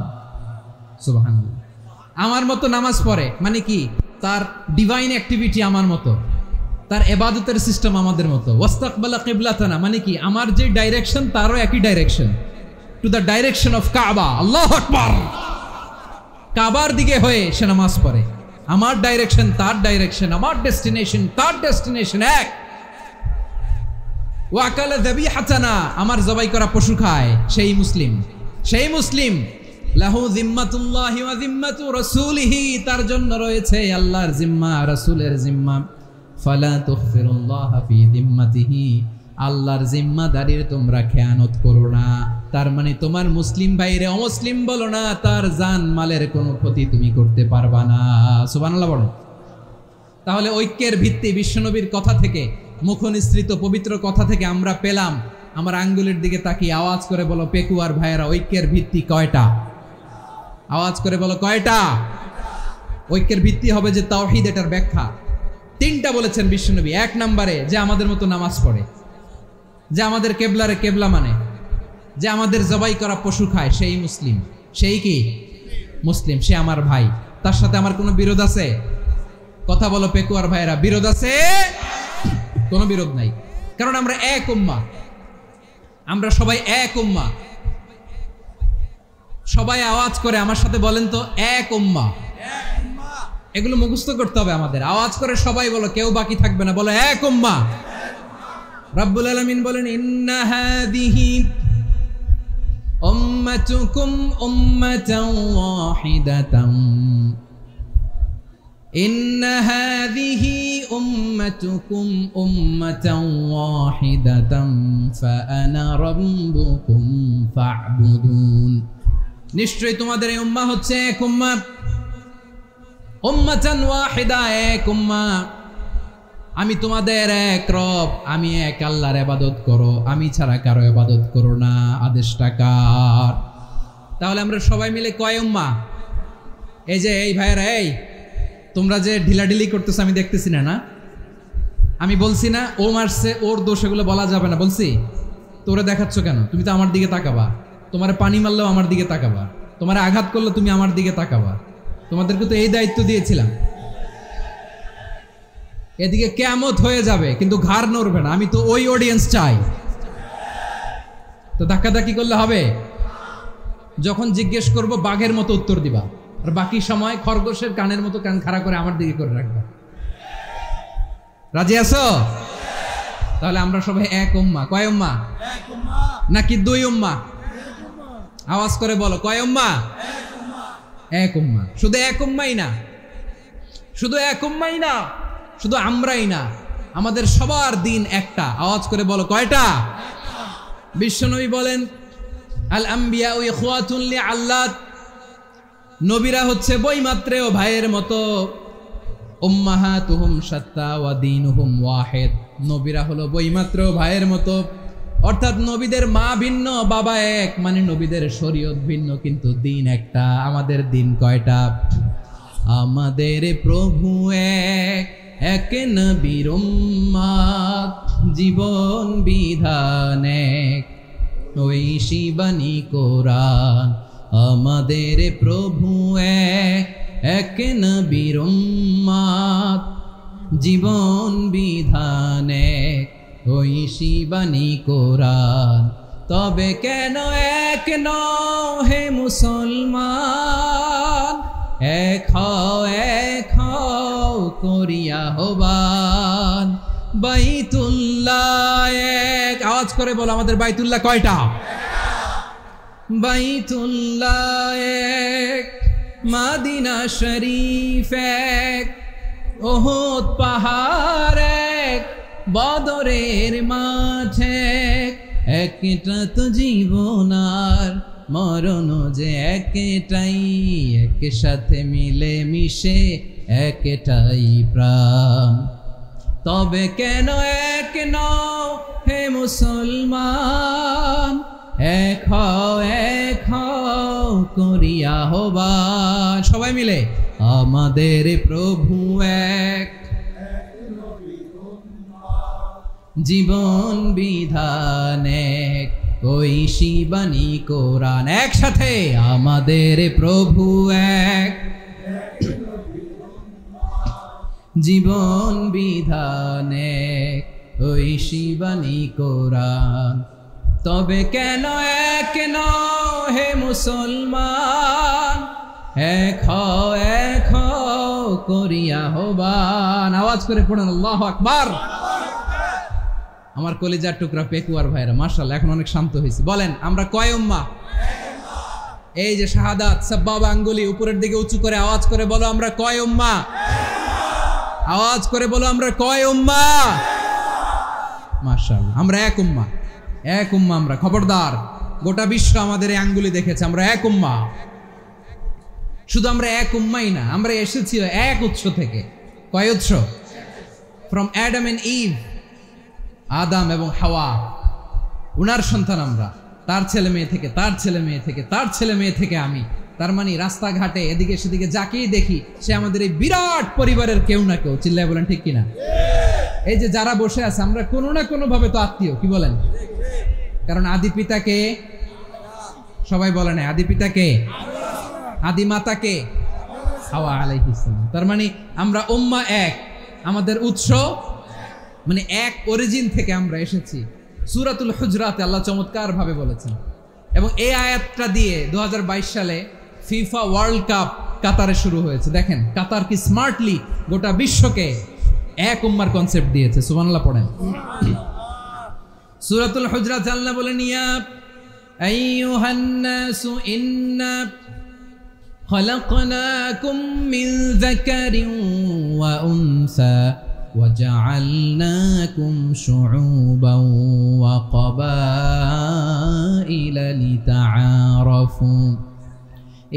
সুবহানাল্লাহ। আমার মতো নামাজ পড়ে মানে কি? তার ডিভাইন অ্যাক্টিভিটি আমার মতো, তার ইবাদতের সিস্টেম আমাদের মতো। ওয়াস্তাকবালা কিবলাতানা মানে কি? আমার যে ডাইরেকশন তারও একই direction, to the direction of কাবা। আল্লাহু আকবার। কাবার দিকে হয়ে সে নামাজ পড়ে। আমার ডাইরেকশন তার ডাইরেকশন, আমার ডেস্টিনেশন তার ডেস্টিনেশন এক। ওয়া আকালা যাবিহাতানা, আমার জবাই করা পশু খায়, সেই মুসলিম। সেই মুসলিম। লাহু যিম্মাতুল্লাহি ওয়া যিম্মাতু রাসূলিহি, তার জন্য রয়েছে আল্লাহর জিম্মা, রাসূলের জিম্মা। ফালা তুগফিরুল্লাহা ফি যিম্মাতিহি, আল্লাহর জিম্মাদারির তোমরা খেয়ানত করো না। তার মানে তোমার মুসলিম ভাইরে অমুসলিম বলো না, তার জান মালের কোনো ক্ষতি তুমি করতে পারবা না। সুবহানাল্লাহ বলো। তাহলে ঐক্যের ভিত্তি বিশ্বনবীর কথা থেকে, মুখনিসৃত পবিত্র কথা থেকে আমরা পেলাম। আমার আঙ্গুলের দিকে তাকিয়ে আওয়াজ করে বলো পেকুয়ার ভাইয়েরা, ঐক্যের ভিত্তি কয়টা? আওয়াজ করে বলো কয়টা? ঐক্যের ভিত্তি হবে যে তাওহীদ, এটার ব্যাখ্যা তিনটা বলেছেন বিশ্বনবী। এক নম্বরে, যে আমাদের মতো নামাজ পড়ে, যে আমাদের কেবলারে কেবলা মানে, যে আমাদের জবাই করা পশু খায়, সেই মুসলিম। সেই কি? মুসলিম। সে আমার ভাই। তার সাথে আমার কোনো বিরোধ আছে? কথা বলো পেকুয়ার ভাইয়েরা, বিরোধ আছে? কোনো বিরোধ নাই, কারণ আমরা এক উম্মাহ, আমরা সবাই এক উম্মাহ। সবাই আওয়াজ করে আমার সাথে বলেন তো, এক উম্মাহ। এগুলো মুখস্থ করতে হবে আমাদের। আওয়াজ করে সবাই বলো, কেউ বাকি থাকবে না, বলো এক উম্মাহ। রাব্বুল আলামিন বলেন, ইন্না হাযিহি উম্মাতুকুম উম্মাতান ওয়াহিদাতান, ইন্না হাযিহি উম্মাতুকুম উম্মাতান ওয়াহিদাতান ফাআনা রাব্বুকুম ফা'বুদুন। নিশ্চয়ই তোমাদের এই উম্মাহ হচ্ছে এক উম্মাহ। উম্মাতান ওয়াহিদা, এক উম্মাহ। আমি তোমাদের এক রব, আমি এক আল্লাহর ইবাদত করো, আমি ছাড়া কারো ইবাদত করো না। আদেশটা কার? তাহলে আমরা সবাই মিলে কয় উম্মাহ? এই যে এই ভাইয়েরা, এই তোমরা যে ঢিলাঢিলি করতেছো আমি দেখতেছি না, না? আমি বলছি না ও মারছে, ওর দোষ, এগুলো বলা যাবে না। বলছি তোরে দেখাচ্ছ কেন? তুমি তো আমার দিকে তাকাবা। তোমার পানি মারলেও আমার দিকে তাকাবা, তোমার আঘাত করলে তুমি আমার দিকে তাকাবা। তোমাদেরকে তো এই দায়িত্ব দিয়েছিলাম। এদিকে কিয়ামত হয়ে যাবে কিন্তু ঘাড় নড়বে না। আমি তো ওই অডিয়েন্স চাই। তো ধাক্কাধাক্কি করলে হবে? যখন জিজ্ঞেস করব বাঘের মতো উত্তর দিবা, আর বাকি সময় খরগোশের কানের মতো কান খাড়া করে আমার দিকে করে রাখবা। রাজি আছো? তাহলে আমরা সবাই এক উম্মাহ। কয় উম্মাহ? নাকি দুই উম্মাহ? আওয়াজ করে বলো, কয় উম্মাহ? এক উম্মাহ। শুধু এক উম্মাই না, শুধু এক উম্মাই না, শুধু আমরাই না, আমাদের সবার দিন একটা। আওয়াজ করে বলো, কয়টা? বিশ্বনবী বলেন, আল আম্বিয়া ইখওয়াতুন লিআল্লাত, নবীরা হচ্ছে বৈমাত্রেয় ভাইয়ের মতো। উম্মাহাতুহুম শাত্তা ওয়া দীনুহুম ওয়াহিদ, নবীরা হলো বৈমাত্রেয় ভাইয়ের মতো। অর্থাৎ নবীদের মা ভিন্ন, বাবা এক, মানে নবীদের শরীয়ত ভিন্ন, কিন্তু দিন একটা। আমাদের দিন কয়টা? আমাদের প্রভু এক, এক নবীর উম্মত, জীবন বিধান এক, ঐশী বাণী কোরআন। আমাদের প্রভু এক, এক নবীর উম্মত, জীবন বিধান এক, ঐশী বাণী কোরআন। তবে কেন এক নও হে মুসলমান, এক হও করিয়া হবান। বাইতুল্লাহ এক, আওয়াজ করে বলো, আমাদের বাইতুল্লাহ কয়টা? বাইতুল্লাহ এক, মাদিনা শরীফ এক, ওহদ পাহাড় এক, বদরের মাঠ এক। একটা তো জীবন আর মরণ যে একটাই, একসাথে মিলে মিশে একটাই প্রাণ। তবে কেন এক নও হে মুসলমান, এক হও করিয়া হবান। সবাই মিলে, আমাদের প্রভু এক, জীবন বিধান এক, ঐশী বাণী কোরআন। একসাথে, আমাদের প্রভু এক, জীবন বিধান এক, ঐশী বাণী কোরআন। তবে কেন এক নও হে মুসলমান, এক হও করিয়া হবান। আওয়াজ করে পড়েন আল্লাহু আকবার। আমার কলিজার টুকরা পেকুয়ার ভাইরা, মাশাআল্লাহ, এখন অনেক শান্ত হয়েছে। বলেন, আমরা কয় উম্মাহ? এই যে শাহাদাত, সাব্বাবা আঙ্গুলি উপরের দিকে উঁচু করে আওয়াজ করে বলো, আমরা কয় উম্মাহ? আওয়াজ করে বলো, আমরা কয় উম্মাহ? মাশাআল্লাহ, আমরা এক উম্মাহ, এক উম্মাহ আমরা। খবরদার, গোটা বিশ্ব আমাদের এই আঙ্গুলি দেখেছে, আমরা এক উম্মাহ। শুধু আমরা এক উম্মাই না, আমরা এসেছি এক উৎস থেকে। কয় উৎস? ফ্রম অ্যাডাম এন্ড ইভ, আদাম এবং হাওয়া, উনার সন্তান আমরা। তার ছেলে মেয়ে থেকে, তার ছেলে মেয়ে থেকে, তার ছেলে মেয়ে থেকে আমি। তার মানে রাস্তাঘাটে এদিকে সেদিকে যাকেই দেখি, সে আমাদের এই বিরাট পরিবারের কেউ না কেউ। চিল্লায় বলেন ঠিক কিনা? এই যে যারা বসে আছে, আমরা কোনো না কোনো ভাবে তো আত্মীয়। কি বলেন? কারণ আদি পিতাকে সবাই বলে না, আদি পিতাকে, আদি মাতাকে হাওয়া আলাইহিস সালাম। তার মানে আমরা উম্মাহ এক, আমাদের উৎস মানে এক অরিজিন থেকে আমরা এসেছি। সূরাতুল হুজরাতে আল্লাহ চমৎকার ভাবে বলেছেন। এবং এই আয়াতটা দিয়ে 2022 সালে ফিফা ওয়ার্ল্ড কাপ কাতারে শুরু হয়েছে। দেখেন কাতার কি স্মার্টলি গোটা বিশ্বকে এক উম্মার কনসেপ্ট দিয়েছে। সুবহানাল্লাহ পড়েন। সূরাতুল হুজরাত আল্লাহ বলেন, ইয়া আইয়ুহান নাসু ইন্না খলাকনাকুম মিন যাকারিন ওয়া উনসা وجعلناكم شعوبا وقبائل لتعارفوا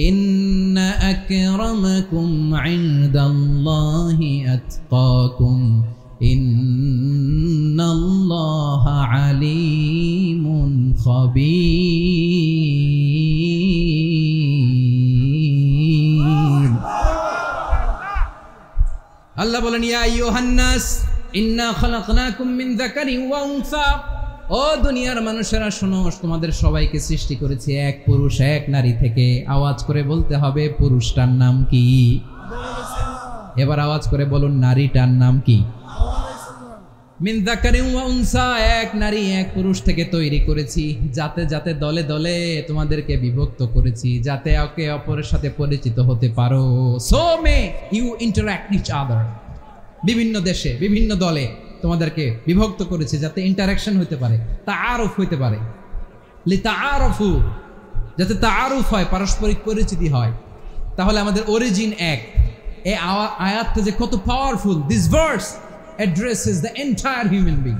إن أكرمكم عند الله أتقاكم إن الله عليم خبير। আল্লাহ বলেন, ইয়া আইয়ুহান নাস ইন্না খলাকনাকুম মিন যাকারিন ওয়া উনসা, ও দুনিয়ার মানুষেরা শোনো, তোমাদের সবাইকে সৃষ্টি করেছি এক পুরুষ এক নারী থেকে। আওয়াজ করে বলতে হবে, পুরুষটার নাম কি? এবার আওয়াজ করে বলুন, নারীটার নাম কি? মিন যাকারিন ওয়া উনসা, এক নারী এক পুরুষ থেকে তৈরি করেছি। যাতে যাতে দলে দলে তোমাদেরকে বিভক্ত করেছি, যাতে একে অপরের সাথে পরিচিত হতে পারো। So may you interact each other. বিভিন্ন দেশে বিভিন্ন দলে তোমাদেরকে বিভক্ত করেছি যাতে ইন্টারাকশন হতে পারে, তাআরুফ হইতে পারে, লিতাআরফু, যাতে তাআরুফ হয়, পারস্পরিক পরিচিতি হয়। তাহলে আমাদের অরিজিন এক। এই আয়াতটা যে কত powerful! This verse addresses the entire human being.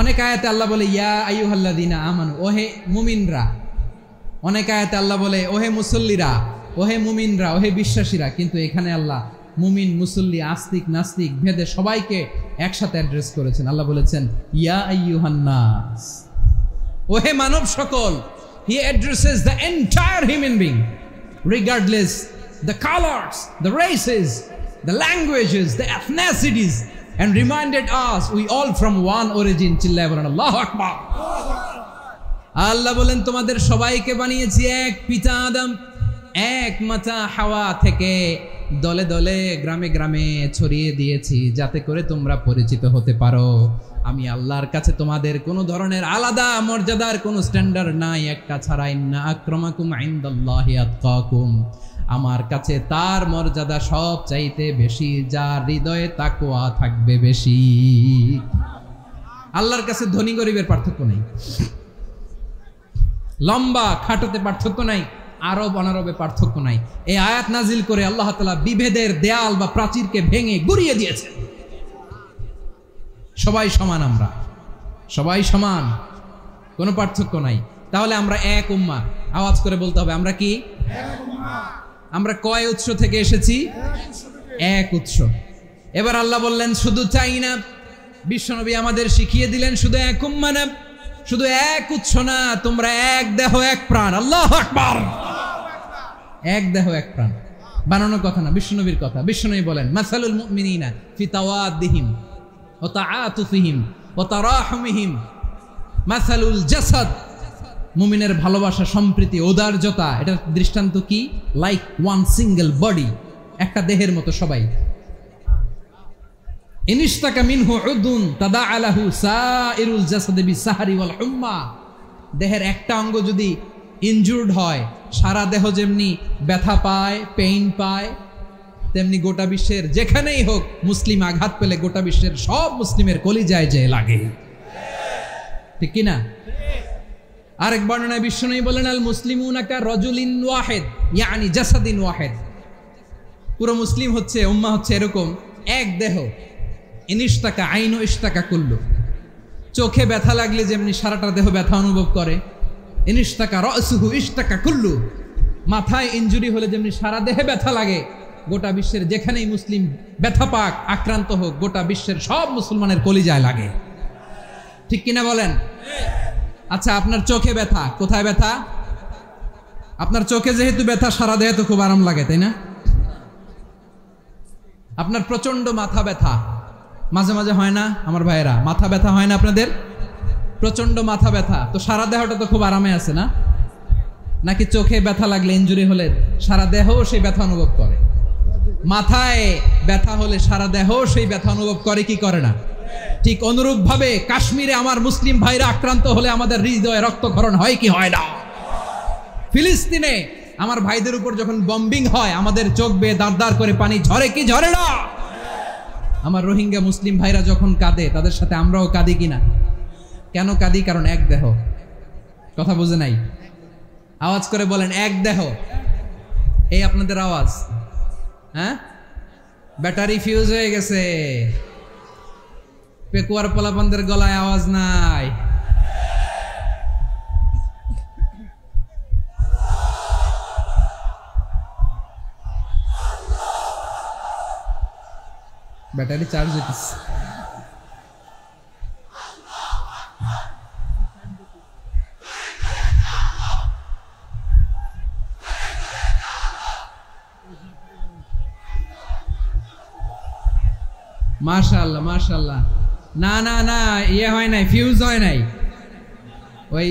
অনেক আয়াতে আল্লাহ বলে ইয়া আইয়ুহাল্লাযীনা আমানু, ওহে মুমিনরা। অনেক আয়াতে আল্লাহ বলে ওহে মুসল্লিরা, ওহে মুমিনরা, ওহে বিশ্বাসীরা। কিন্তু এখানে আল্লাহ মুমিন, মুসল্লি, আস্তিক, নাস্তিক ভেদে সবাইকে একসাথে অ্যাড্রেস করেছেন। আল্লাহ বলেছেন ইয়া আইয়ুহান নাস, ওহে মানব সকল। হি addresses the entire human being regardless the colors, the races, the languages, the ethnicities, and reminded us we all from one origin. চিল্লায় বলেন আল্লাহু আকবার। আল্লাহ বলেন তোমাদের সবাইকে বানিয়েছি এক পিতা আদম, এক মাতা হাওয়া থেকে, দলে দলে গ্রামে গ্রামে ছড়িয়ে দিয়েছি যাতে করে তোমরা পরিচিত হতে পারো। আমি আল্লাহর কাছে তোমাদের কোনো ধরনের আলাদা মর্যাদার কোনো স্ট্যান্ডার্ড নাই একটা ছাড়া। ইন্না আক্রামাকুম ইনদাল্লাহি আতকাকুম, আমার কাছে তার মর্যাদা সব চাইতে বেশি যার হৃদয়ে তাকওয়া থাকবে বেশি। আল্লাহর কাছে ধনী গরিবের পার্থক্য নেই, লম্বা খাটোতে পার্থক্য নাই, আরব অনারবে পার্থক্য নাই। এই আয়াত নাজিল করে আল্লাহ তাআলা বিভেদের দেয়াল বা প্রাচীরকে ভেঙে গুড়িয়ে দিয়েছে। সবাই সমান, আমরা সবাই সমান, কোনো পার্থক্য নাই। তাহলে আমরা এক উম্মাহ। আওয়াজ করে বলতে হবে আমরা কি? আমরা কয় উৎস থেকে এসেছি? এক উৎস। এবার আল্লাহ বললেন শুধু তাই না, বিশ্বনবী আমাদের শিখিয়ে দিলেন শুধু এক উম্মাহ না, শুধু এক উৎস না, তোমরা এক দেহ এক প্রাণ। আল্লাহু আকবার। এক দেহ এক প্রাণ বানানোর কথা না, বিশ্বনবীর কথা। বিশ্বনবী বলেন মাসালুল মুমিনিনা ফি তাওয়াদ্দিহিম ওয়া তাআতুফিহিম ওয়া তারাহুমিহিম মাসালুল জাসাদ। মুমিনের ভালোবাসা, সম্প্রীতি, ঔদার্যতা, এটার দৃষ্টান্ত কি? লাইক ওয়ান সিঙ্গেল বডি, একটা দেহের মতো সবাই। ইনিশতাকা মিনহু উদুন তাদাআ লাহু সাইরুল জাসাদি বিসাহরি ওয়াল হুম্মা। দেহের একটা অঙ্গ যদি ইনজুর্ড হয়, সারা দেহ যেমনি ব্যথা পায়, পেইন পায়, তেমনি গোটা বিশ্বের যেখানেই হোক মুসলিম আঘাত পেলে গোটা বিশ্বের সব মুসলিমের কলিজায় যে লাগে, ঠিক কিনা? আরেক বর্ণনায় বিশ্বনবী বলেন আল মুসলিমুনা কা রাজুলিন ওয়াহিদ ইয়ানি জাসাদিন ওয়াহিদ। পুরো মুসলিম হচ্ছে, উম্মাহ হচ্ছে এরকম এক দেহ। ইনিশতাকা আইনু ইশতাকা কুল্লু। চোখে ব্যথা লাগলে যেমনি সারাটা দেহ ব্যথা অনুভব করে, ইনিশতাকা রাসুহু ইশতাকা কুল্লু। মাথায় ইনজুরি হলে যেমনি সারা দেহে ব্যথা লাগে, গোটা বিশ্বের যেখানেই মুসলিম ব্যথা পাক, আক্রান্ত হোক, গোটা বিশ্বের সব মুসলমানের কলিজায় লাগে, ঠিক কিনা বলেন? আচ্ছা, আপনার চোখে ব্যথা, কোথায় ব্যথা? আপনার চোখে যেহেতু ব্যথা, সারা দেহে তো খুব আরাম লাগে, তাই না? আপনার প্রচন্ড মাথা ব্যথা মাঝে মাঝে হয় না আমার ভাইয়েরা? মাথা ব্যথা হয় না আপনাদের? প্রচন্ড মাথা ব্যথা, তো সারা দেহটা তো খুব আরামে আছে না? নাকি চোখে ব্যথা লাগলে, ইনজুরি হলে সারা দেহ সেই ব্যথা অনুভব করে? মাথায় ব্যথা হলে সারা দেহ সেই ব্যথা অনুভব করে কি করে না? ঠিক অনুরূপ ভাবে কাশ্মীরে আমার মুসলিম ভাইরা আক্রান্ত হলে আমাদের হৃদয়ে রক্তক্ষরণ হয় কি হয় না? ফিলিস্তিনে আমার ভাইদের উপর যখন বম্বিং হয়, আমাদের চোখ বেয়ে দাঁড় দাঁড় করে পানি ঝরে কি ঝরে না? আমার রোহিঙ্গা মুসলিম ভাইরা যখন কাঁদে, তাদের সাথে আমরাও কাঁদি কিনা? কেন কাঁদি? কারণ এক দেহ। কথা বুঝে নাই? আওয়াজ করে বলেন এক দেহ। এই আপনাদের আওয়াজ, হ্যাঁ? ব্যাটারি ফিউজ হয়ে গেছে, পেকুয়ার পোলাপানদের গলায় আওয়াজ নাই। ব্যাটারি চার্জ হইতেছে। মাশাআল্লাহ মাশাআল্লাহ। না না না, ইয়ে হয় নাই, ফিউজ হয় নাই। ওই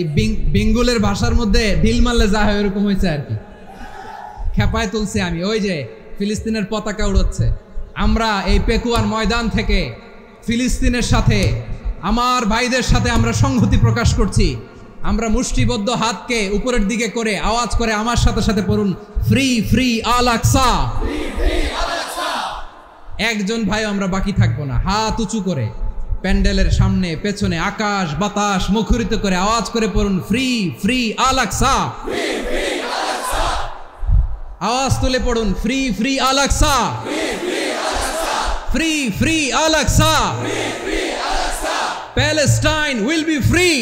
বেঙ্গলের ভাষার মধ্যে ঢিল মারলে যা হয় ওরকম হয়েছে আর কি। খেপায় তুলছে আমি। ওই যে ফিলিস্তিনের পতাকা উড়াচ্ছে, আমরা এই পেকুয়ার ময়দান থেকে ফিলিস্তিনের সাথে, আমার ভাইদের সাথে আমরা সংহতি প্রকাশ করছি। আমরা মুষ্টিবদ্ধ হাতকে উপরের দিকে করে আওয়াজ করে আমার সাথে সাথে পড়ুন, ফ্রি ফ্রি আল আকসা। একজন ভাই আমরা বাকি থাকবো না, হাত উঁচু করে প্যান্ডেলের সামনে পেছনে আকাশ বাতাস মুখরিত করে আওয়াজ করে পড়ুন, ফ্রি ফ্রি আল আকসা। আওয়াজ তুলে পড়ুন, free free Al Aqsa, free free Al Aqsa. Palestine will be free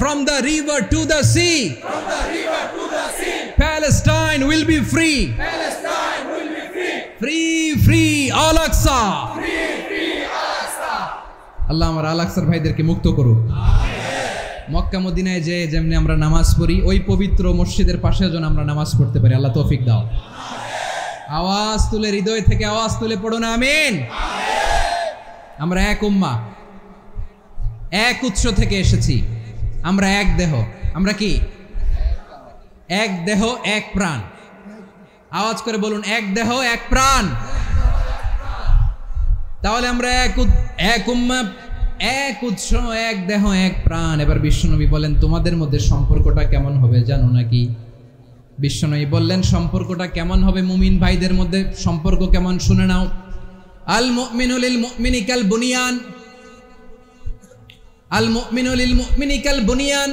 from the river to the sea. Palestine will be free. Free free Al Aqsa. আল্লাহ আমার আল আকসার ভাইদেরকে মুক্ত করুক। মক্কা মদিনায় যে যেমনি আমরা নামাজ পড়ি, ওই পবিত্র মসজিদের পাশে যেন আমরা নামাজ পড়তে পারি। আল্লাহ তৌফিক দাও। আওয়াজ তুলে, হৃদয় থেকে আওয়াজ তুলে পড়ুন আমিন। আমরা এক উম্মাহ, এক উৎস থেকে এসেছি। আমরা এক দেহ। আমরা কি? এক দেহ এক প্রাণ। আওয়াজ করে বলুন, এক দেহ এক প্রাণ। তাহলে আমরা এক উম্মাহ, এক উৎস, এক দেহ এক প্রাণ। এবার বিশ্বনবী বলেন, তোমাদের মধ্যে সম্পর্কটা কেমন হবে জানো নাকি? বিশ্বনবী বললেন, সম্পর্কটা কেমন হবে মুমিন ভাইদের মধ্যে? সম্পর্ক কেমন শুনে নাও। আল মুমিনু লিল মুমিনি কাল বুনিয়ান, আল মুমিনু লিল মুমিনি কাল বুনিয়ান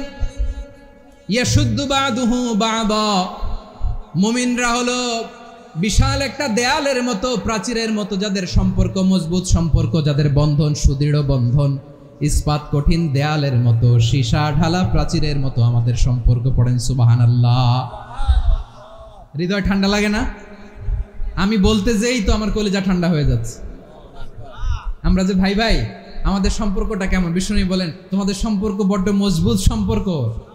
ইয়াশুদ্দু বাদুহু বাদা। মুমিনরা হলো বিশাল একটা দেয়ালের মতো, প্রাচীরের মতো, যাদের সম্পর্ক মজবুত সম্পর্ক, যাদের বন্ধন সুদৃঢ় বন্ধন, ইস্পাত কঠিন দেয়ালের মতো, সীসা ঢালা প্রাচীরের মতো আমাদের সম্পর্ক। পড়েন সুবহানাল্লাহ। হৃদয় ঠান্ডা লাগে না? আমি বলতে যেই তো আমার কলিজা ঠান্ডা হয়ে যাচ্ছে। আমরা যে ভাই ভাই, আমাদের সম্পর্কটা কেমন? বিষ্ণু বলেন, তোমাদের সম্পর্ক বড্ড মজবুত সম্পর্ক,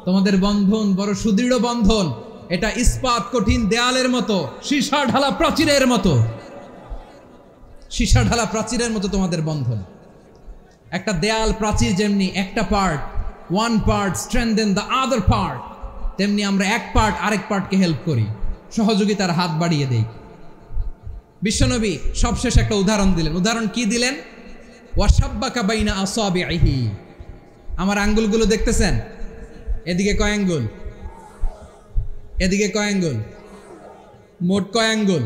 তোমাদের বন্ধন বড় সুদৃঢ় বন্ধন, এটা ইস্পাত কঠিন দেয়ালের মতো, সীসা ঢালা প্রাচীরের মতো, সীসা ঢালা প্রাচীরের মতো তোমাদের বন্ধন। একটা দেয়াল প্রাচীর যেমনি একটা part, one part strengthen the other part, তেমনি আমরা এক পার্ট আরেক পার্টকে হেল্প করি, সহযোগিতার হাত বাড়িয়ে দেই। বিশ্বনবী সবশেষ একটা উদাহরণ দিলেন। উদাহরণ কি দিলেন? ওয়াশাব্বাকা বাইনা আসাবিহি। আমার আঙ্গুলগুলো দেখতেছেন? এদিকে কয় আঙ্গুল? এদিকে কয় আঙ্গুল? মোট কয় আঙ্গুল?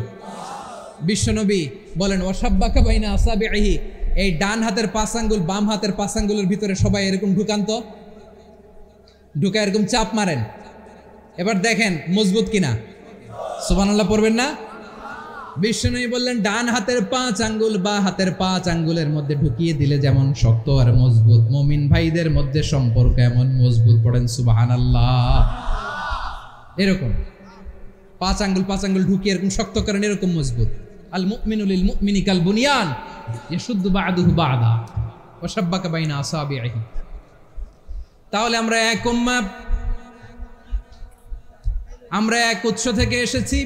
বিশ্বনবী বলেন, ওয়াশাব্বাকা বাইনা আসাবিহি। এই ডান হাতের 5 আঙ্গুল বাম হাতের 5 আঙ্গুলের ভিতরে সবাই এরকম ঢুকান তো, ঢুকা এরকম চাপ মারেন। এবার দেখেন মজবুত কিনা। সুবহানাল্লাহ পড়বেন না? বিষ্ণু বললেন, ডান হাতের 5 আঙ্গুল বা হাতের 5 আঙ্গুলের মধ্যে ঢুকিয়ে দিলে যেমন শক্ত আর মজবুত, মুমিন ভাইদের মধ্যে সম্পর্ক এমন মজবুত। পড়েন সুবহানাল্লাহ। এরকম 5 আঙ্গুল ঢুকিয়ে এরকম শক্ত করেন, এরকম মজবুত। আল মুমিনু লিল মুমিনি কাল বুনিয়ান ইয়াশুদ্দু বাদুহু বাদা ওয়া শাব্বাকা বাইনা আসাবিহি। তাহলে আমরা এক উম্মাহ, আমরা এক উৎস থেকে এসেছি,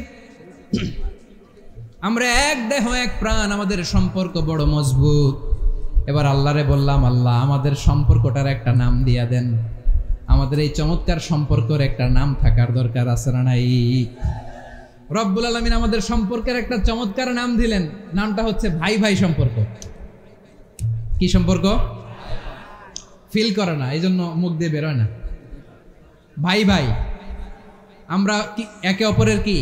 আমরা এক দেহ এক প্রাণ, আমাদের সম্পর্ক বড় মজবুত। এবার আল্লাহরে বললাম, আল্লাহ আমাদের সম্পর্কটার একটা নাম দিয়া দেন। আমাদের এই চমৎকার সম্পর্কের একটা নাম থাকার দরকার আছে না নাই? রব্বুল আলামিন আমাদের সম্পর্কের একটা চমৎকার নাম দিলেন। নামটা হচ্ছে ভাই ভাই সম্পর্ক। কি সম্পর্ক? ফিল করে না, এই জন্য মুখ দিয়ে বেরোয় না। ভাই ভাই, আমরা কি একে অপরের কি?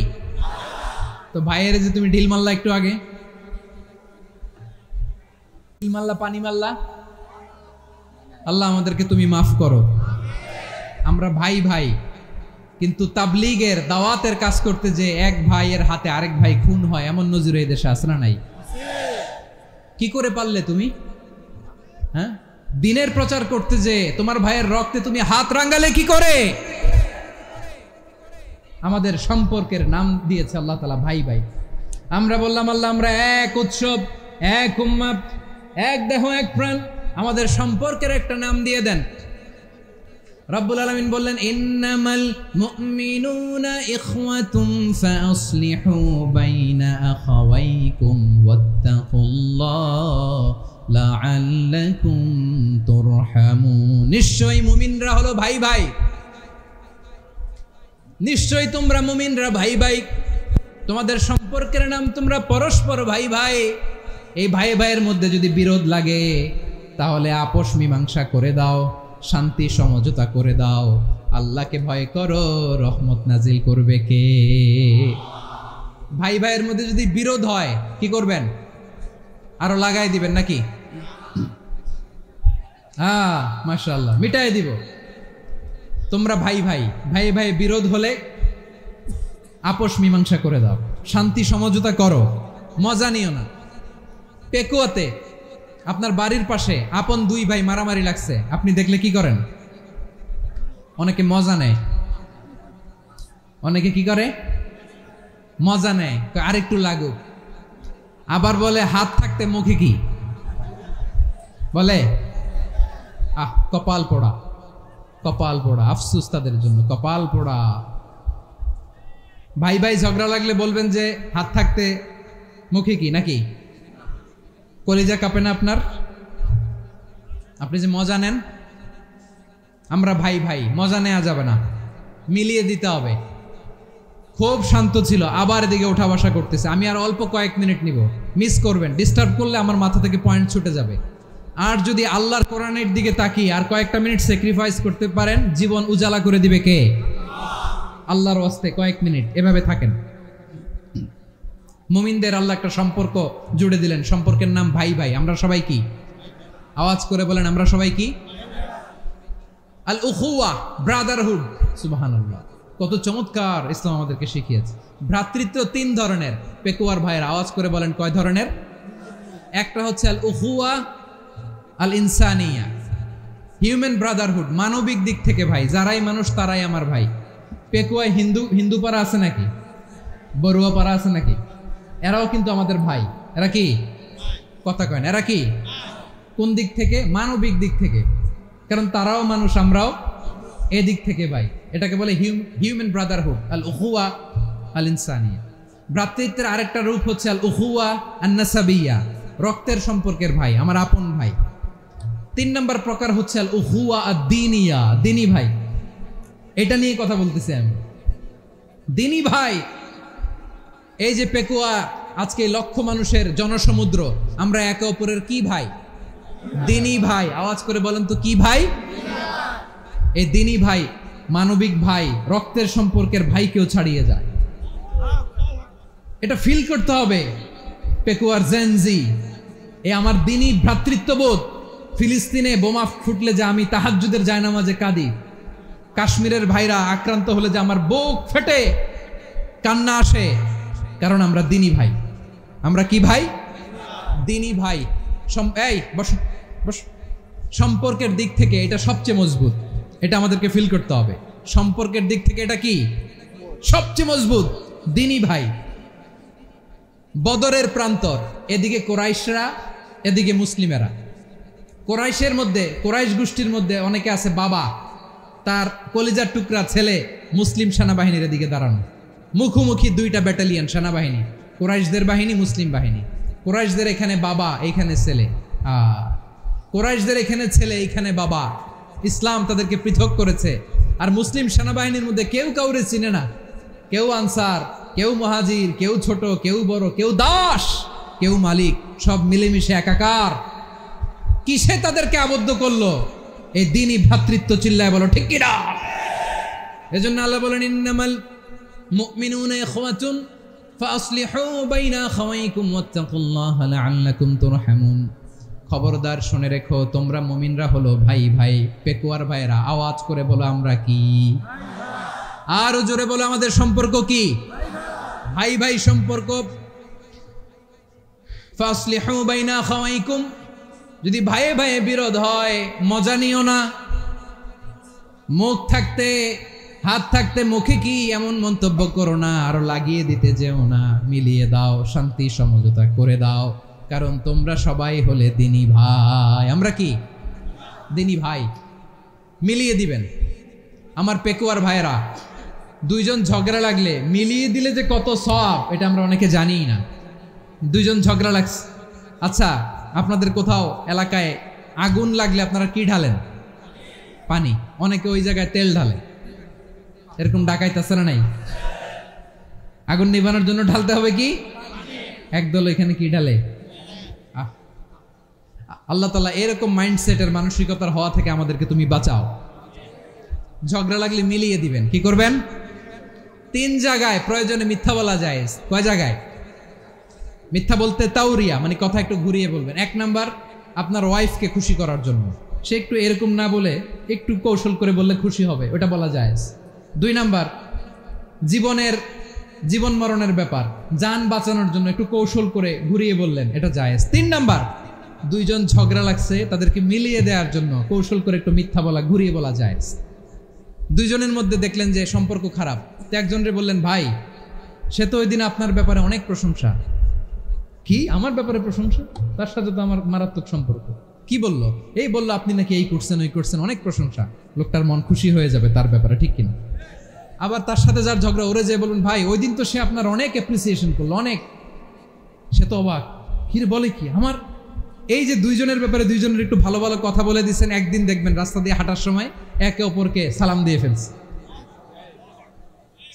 তো ভাইয়ের যে তুমি ঢিল মারলা একটু আগে, ঢিল মারলা, পানি মারলা, আল্লাহ আমাদেরকে তুমি মাফ করো। আমরা ভাই ভাই, কিন্তু তাবলীগের দাওয়াতের কাজ করতে যে এক ভাইয়ের হাতে আরেক ভাই খুন হয়, এমন নজির এই দেশে আছে না নাই? কি করে পারলে তুমি? হ্যাঁ, দিনের প্রচার করতে যে তোমার ভাইয়ের রক্তে তুমি হাত রাঙ্গালে কি করে? আমাদের সম্পর্কের নাম দিয়েছে আল্লাহ তাআলা ভাই ভাই। আমরা বললাম, আল্লাহ আমরা এক উৎসব, এক উম্মাহ, এক দেহ এক প্রাণ, আমাদের সম্পর্কের একটা নাম দিয়ে দেন। রব্বুল আলামিন বললেন, ইন্নামাল মুমিনুনা ইখওয়াতুম ফাসলিহু বাইনা আখাওয়াইকুম ওয়াত্তাকুল্লাহ লাআল্লাকুম তুরহামুন। নিশ্চয়ই মুমিনরা হলো ভাই ভাই, নিশ্চয়ই তোমরা মুমিনরা ভাই ভাই, তোমাদের সম্পর্কের নাম তোমরা পরস্পর ভাই ভাই। এই ভাই ভাইয়ের মধ্যে যদি বিরোধ লাগে তাহলে আপোষ মীমাংসা করে দাও, শান্তি সমঝোতা করে দাও। আল্লাহকে ভয় করো, রহমত নাজিল করবে কে? ভাই ভাইয়ের মধ্যে যদি বিরোধ হয় কি করবেন? আরো লাগাই দিবেন নাকি? মাশাআল্লাহ, মিটাই দিব। তোমরা ভাই ভাই ভাই ভাই বিরোধ হলে আপোষ মীমাংসা করে দাও, শান্তি সমঝোতা করো, মজা নিও না। পেকুয়াতে আপনার বাড়ির পাশে আপন দুই ভাই মারামারি লাগছে, আপনি দেখলে কি করেন? অনেকে মজা নেয়, অনেকে কি করে? মজা নেয়, আরেকটু লাগুক। আবার বলে হাত থাকতে মুখে কি বলে? কপাল পোড়া, কপাল পোড়া, আফসুস তাদের জন্য, কপাল পোড়া। ভাই ভাই ঝগড়া লাগলে বলবেন যে হাত থাকতে মুখে কি, নাকি? কলিজা কাঁপে না আপনার? আপনি যে মজা নেন। আমরা ভাই ভাই, মজা নেওয়া যাবে না, মিলিয়ে দিতে হবে। খুব শান্ত ছিল, আবার এদিকে ওঠা বসা করতেছে। আমি আর অল্প কয়েক মিনিট নিব, মিস করবেন। ডিস্টার্ব করলে আমার মাথা থেকে পয়েন্ট ছুটে যাবে। আর যদি আল্লাহর কোরআনের দিকে তাকিয়ে আর কয়েকটা মিনিট স্যাক্রিফাইস করতে পারেন, জীবন উজালা করে দিবে কে? আল্লাহর ওয়াস্তে কয়েক মিনিট এভাবে থাকেন। মুমিনদের আল্লাহ একটা সম্পর্ক জুড়ে দিলেন, সম্পর্কের নাম ভাই ভাই। আমরা সবাই কি? আওয়াজ করে বলেন, আমরা সবাই কি? আল উখুয়া, ব্রাদারহুড। সুবহানাল্লাহ, কত চমৎকার ইসলাম আমাদেরকে শিখিয়েছে। ভ্রাতৃত্ব তিন ধরনের। পেকুয়ার ভাইয়ের আওয়াজ করে বলেন, কয় ধরনের? একটা হচ্ছে আল উখুয়া আল ইনসানিয়া, হিউম্যান ব্রাদারহুড, মানবিক দিক থেকে ভাই, যারাই মানুষ তারাই আমার ভাই। পেকুয়ায় হিন্দু পাড়া আছে নাকি? বড়ুয়া পাড়া আছে নাকি? এরাও কিন্তু আমাদের ভাই। এরা কি? কথা কয় না, এরা কি? কোন দিক থেকে? মানবিক দিক থেকে, কারণ তারাও মানুষ, আমরাও এদিক থেকে ভাই। এটাকে বলে হিউম্যান ব্রাদারহুড, আল উখুয়া আল ইনসানিয়া। ভ্রাতৃত্বের আরেকটা রূপ হচ্ছে আল উখুয়া আন নাসাবিয়া, রক্তের সম্পর্কের ভাই, আমার আপন ভাই। 3 নম্বর প্রকার হচ্ছে আল উখুয়া আদ-দীনিয়া, দিনী ভাই। এটা নিয়ে কথা বলতেছি আমি। দিনী ভাই, এই যে পেকুয়া, আজকে লক্ষ মানুষের জনসমুদ্র, আমরা একে অপরের কি ভাই? দিনী ভাই। আওয়াজ করে বলেন তো, কি ভাই? এই দিনী ভাই, মানবিক ভাই, রক্তের সম্পর্কের ভাইকেও ছাড়িয়ে যায়। এটা ফিল করতে হবে। পেকুয়ার জেনজি, এ আমার দিনী ভ্রাতৃত্ববোধ। ফিলিস্তিনে বোমা ফুটলে যে আমি তাহাজ্জুদের জায়নামাজে কাঁদি, কাশ্মীরের ভাইরা আক্রান্ত হলে যে আমার বুক ফেটে কান্না আসে, কারণ আমরা দিনী ভাই। আমরা কি ভাই? দিনী ভাই। এই বস বস। সম্পর্কের দিক থেকে এটা সবচেয়ে মজবুত, এটা আমাদেরকে ফিল করতে হবে। সম্পর্কের দিক থেকে এটা কি? সবচেয়ে মজবুত, দিনী ভাই। বদরের প্রান্তর, এদিকে কোরাইশরা, এদিকে মুসলিমেরা। কোরাইশের মধ্যে, কোরাইশ গোষ্ঠীর মধ্যে অনেকে আছে বাবা, তার কলিজার টুকরা ছেলে মুসলিম সেনাবাহিনীর এদিকে দাঁড়ানো, মুখোমুখি দুইটা ব্যাটালিয়ন সেনাবাহিনী, কোরাইশদের বাহিনী, মুসলিম বাহিনী। কোরাইশদের এখানে বাবা, এইখানে ছেলে। কোরাইশদের এখানে ছেলে, এইখানে বাবা। ইসলাম তাদেরকে পৃথক করেছে। আর মুসলিম সেনাবাহিনীর মধ্যে কেউ কাউরে চিনে না, কেউ আনসার, কেউ মুহাজির, কেউ ছোট, কেউ বড়, কেউ দাস, কেউ মালিক, সব মিলেমিশে একাকার। কিসে তাদেরকে আবদ্ধ করলো? এই দিনই ভ্রাতৃত্ব। চিল্লায় বলো ঠিক কিনা? এজন্য আল্লাহ বলেন, ইন্নামাল মুমিনুনা ইখওয়াতুন ফাসলিহু বাইনা আখাওয়াইকুম ওয়াত্তাকুল্লাহা লাআল্লাকুম তুরহামুন। খবরদার শুনে রেখো, তোমরা মুমিনরা হলো ভাই ভাই। পেকুয়ার ভাইরা আওয়াজ করে বলো, আমরা কি? আরো জোরে বলো, আমাদের সম্পর্ক কি? ভাই ভাই সম্পর্ক। ফাসলিহু বাইনা আখাওয়াইকুম, যদি ভাইয়ে ভাইয়ে বিরোধ হয় মজা নিও না। মুখ থাকতে, হাত থাকতে মুখে কি এমন মন্তব্য করো না, আরো লাগিয়ে দিতে যেও না। মিলিয়ে দাও, শান্তি সমঝোতা করে দাও, কারণ তোমরা সবাই হলে দিনী ভাই। আমরা কি? দিনী ভাই। মিলিয়ে দিবেন। আমার পেকুয়ার ভাইরা, দুইজন ঝগড়া লাগলে মিলিয়ে দিলে যে কত সওয়াব, এটা আমরা অনেকে জানি না। দুইজন ঝগড়া লাগছে, আচ্ছা আপনাদের কোথাও এলাকায় আগুন লাগলে আপনারা কি ঢালেন? পানি। অনেকে ওই জায়গায় তেল ঢালে। এরকম ডাকাইত আছে না নাই? আগুন নিভানোর জন্য ঢালতে হবে কি? একদল এখানে কি ঢালে? আল্লাহ তাআলা এরকম মাইন্ডসেটের, মানসিকতার হওয়া থেকে আমাদেরকে তুমি বাঁচাও। ঝগড়া লাগলে মিলিয়ে দিবেন। কি করবেন? 3 জায়গায় প্রয়োজনে মিথ্যা বলা যায়। কয় জায়গায় মিথ্যা বলতে? তাওরিয়া, মানে কথা একটু ঘুরিয়ে বলবেন। 1 নাম্বার, আপনার ওয়াইফকে খুশি করার জন্য। সে একটু এরকম না বলে একটু কৌশল করে বললে খুশি হবে, ওটা বলা যায়। 2 নাম্বার, জীবন মরণের ব্যাপার, জান বাঁচানোর জন্য একটু কৌশল করে ঘুরিয়ে বললেন, এটা জায়েজ। 3 নাম্বার, 2 জন ঝগড়া লাগছে তাদেরকে মিলিয়ে দেওয়ার জন্য কৌশল করে একটু মিথ্যা বলা, ঘুরিয়ে বলা জায়েজ। 2 জনের মধ্যে দেখলেন যে সম্পর্ক খারাপ, তো একজনরে বললেন, ভাই সে তো ওই দিন আপনার ব্যাপারে অনেক প্রশংসা। কি আমার ব্যাপারে প্রশংসা? তার সাথে তো আমার মারাত্মক সম্পর্ক। কি বললো? এই বললো আপনি নাকি এই করছেন ওই করছেন, অনেক প্রশংসা। লোকটার মন খুশি হয়ে যাবে তার ব্যাপারে, ঠিক কিনা? আবার তার সাথে যার ঝগড়া, ওরে যে বলুন, ভাই ওই দিন তো সে আপনার অনেক অ্যাপ্রিসিয়েশন করলো, অনেক। সে তো অবাক, কিরে বলে কি? আমার এই যে 2 জনের ব্যাপারে 2 জনের একটু ভালো ভালো কথা বলে দিচ্ছেন, একদিন দেখবেন রাস্তা দিয়ে হাঁটার সময় একে অপরকে সালাম দিয়ে ফেলছে,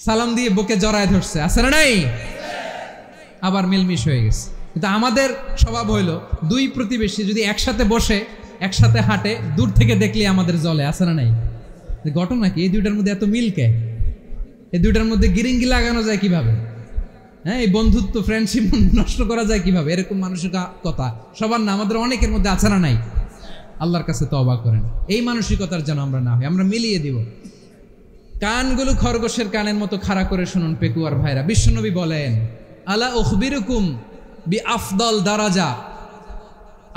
সালাম দিয়ে বুকে জড়ায় ধরছে, আছে না নাই? আবার মিলমিশ হয়ে গেছে। কিন্তু আমাদের স্বভাব হইল 2 প্রতিবেশী যদি একসাথে বসে একসাথে হাঁটে, দূর থেকে দেখলে আমাদের জলে, আছে না নাই? ঘটনা কি? এই 2টার মধ্যে এত মিলকে, এই 2টার মধ্যে গিরিঙ্গি লাগানো যায় কিভাবে? হ্যাঁ, এই বন্ধুত্ব ফ্রেন্ডশিপ নষ্ট করা যায় কিভাবে? এরকম মানসিকতা সবার না, আমাদের অনেকের মধ্যে আছে না নাই? আল্লাহর কাছে তওবা করেন, এই মানসিকতার যেন আমরা না হই, আমরা মিলিয়ে দিব। কানগুলো খরগোশের কানের মতো খাড়া করে শুনুন পেকুয়ার ভাইরা। বিশ্বনবী বলেন, আলা উখবিরুকুম বি আফদল দারাজা,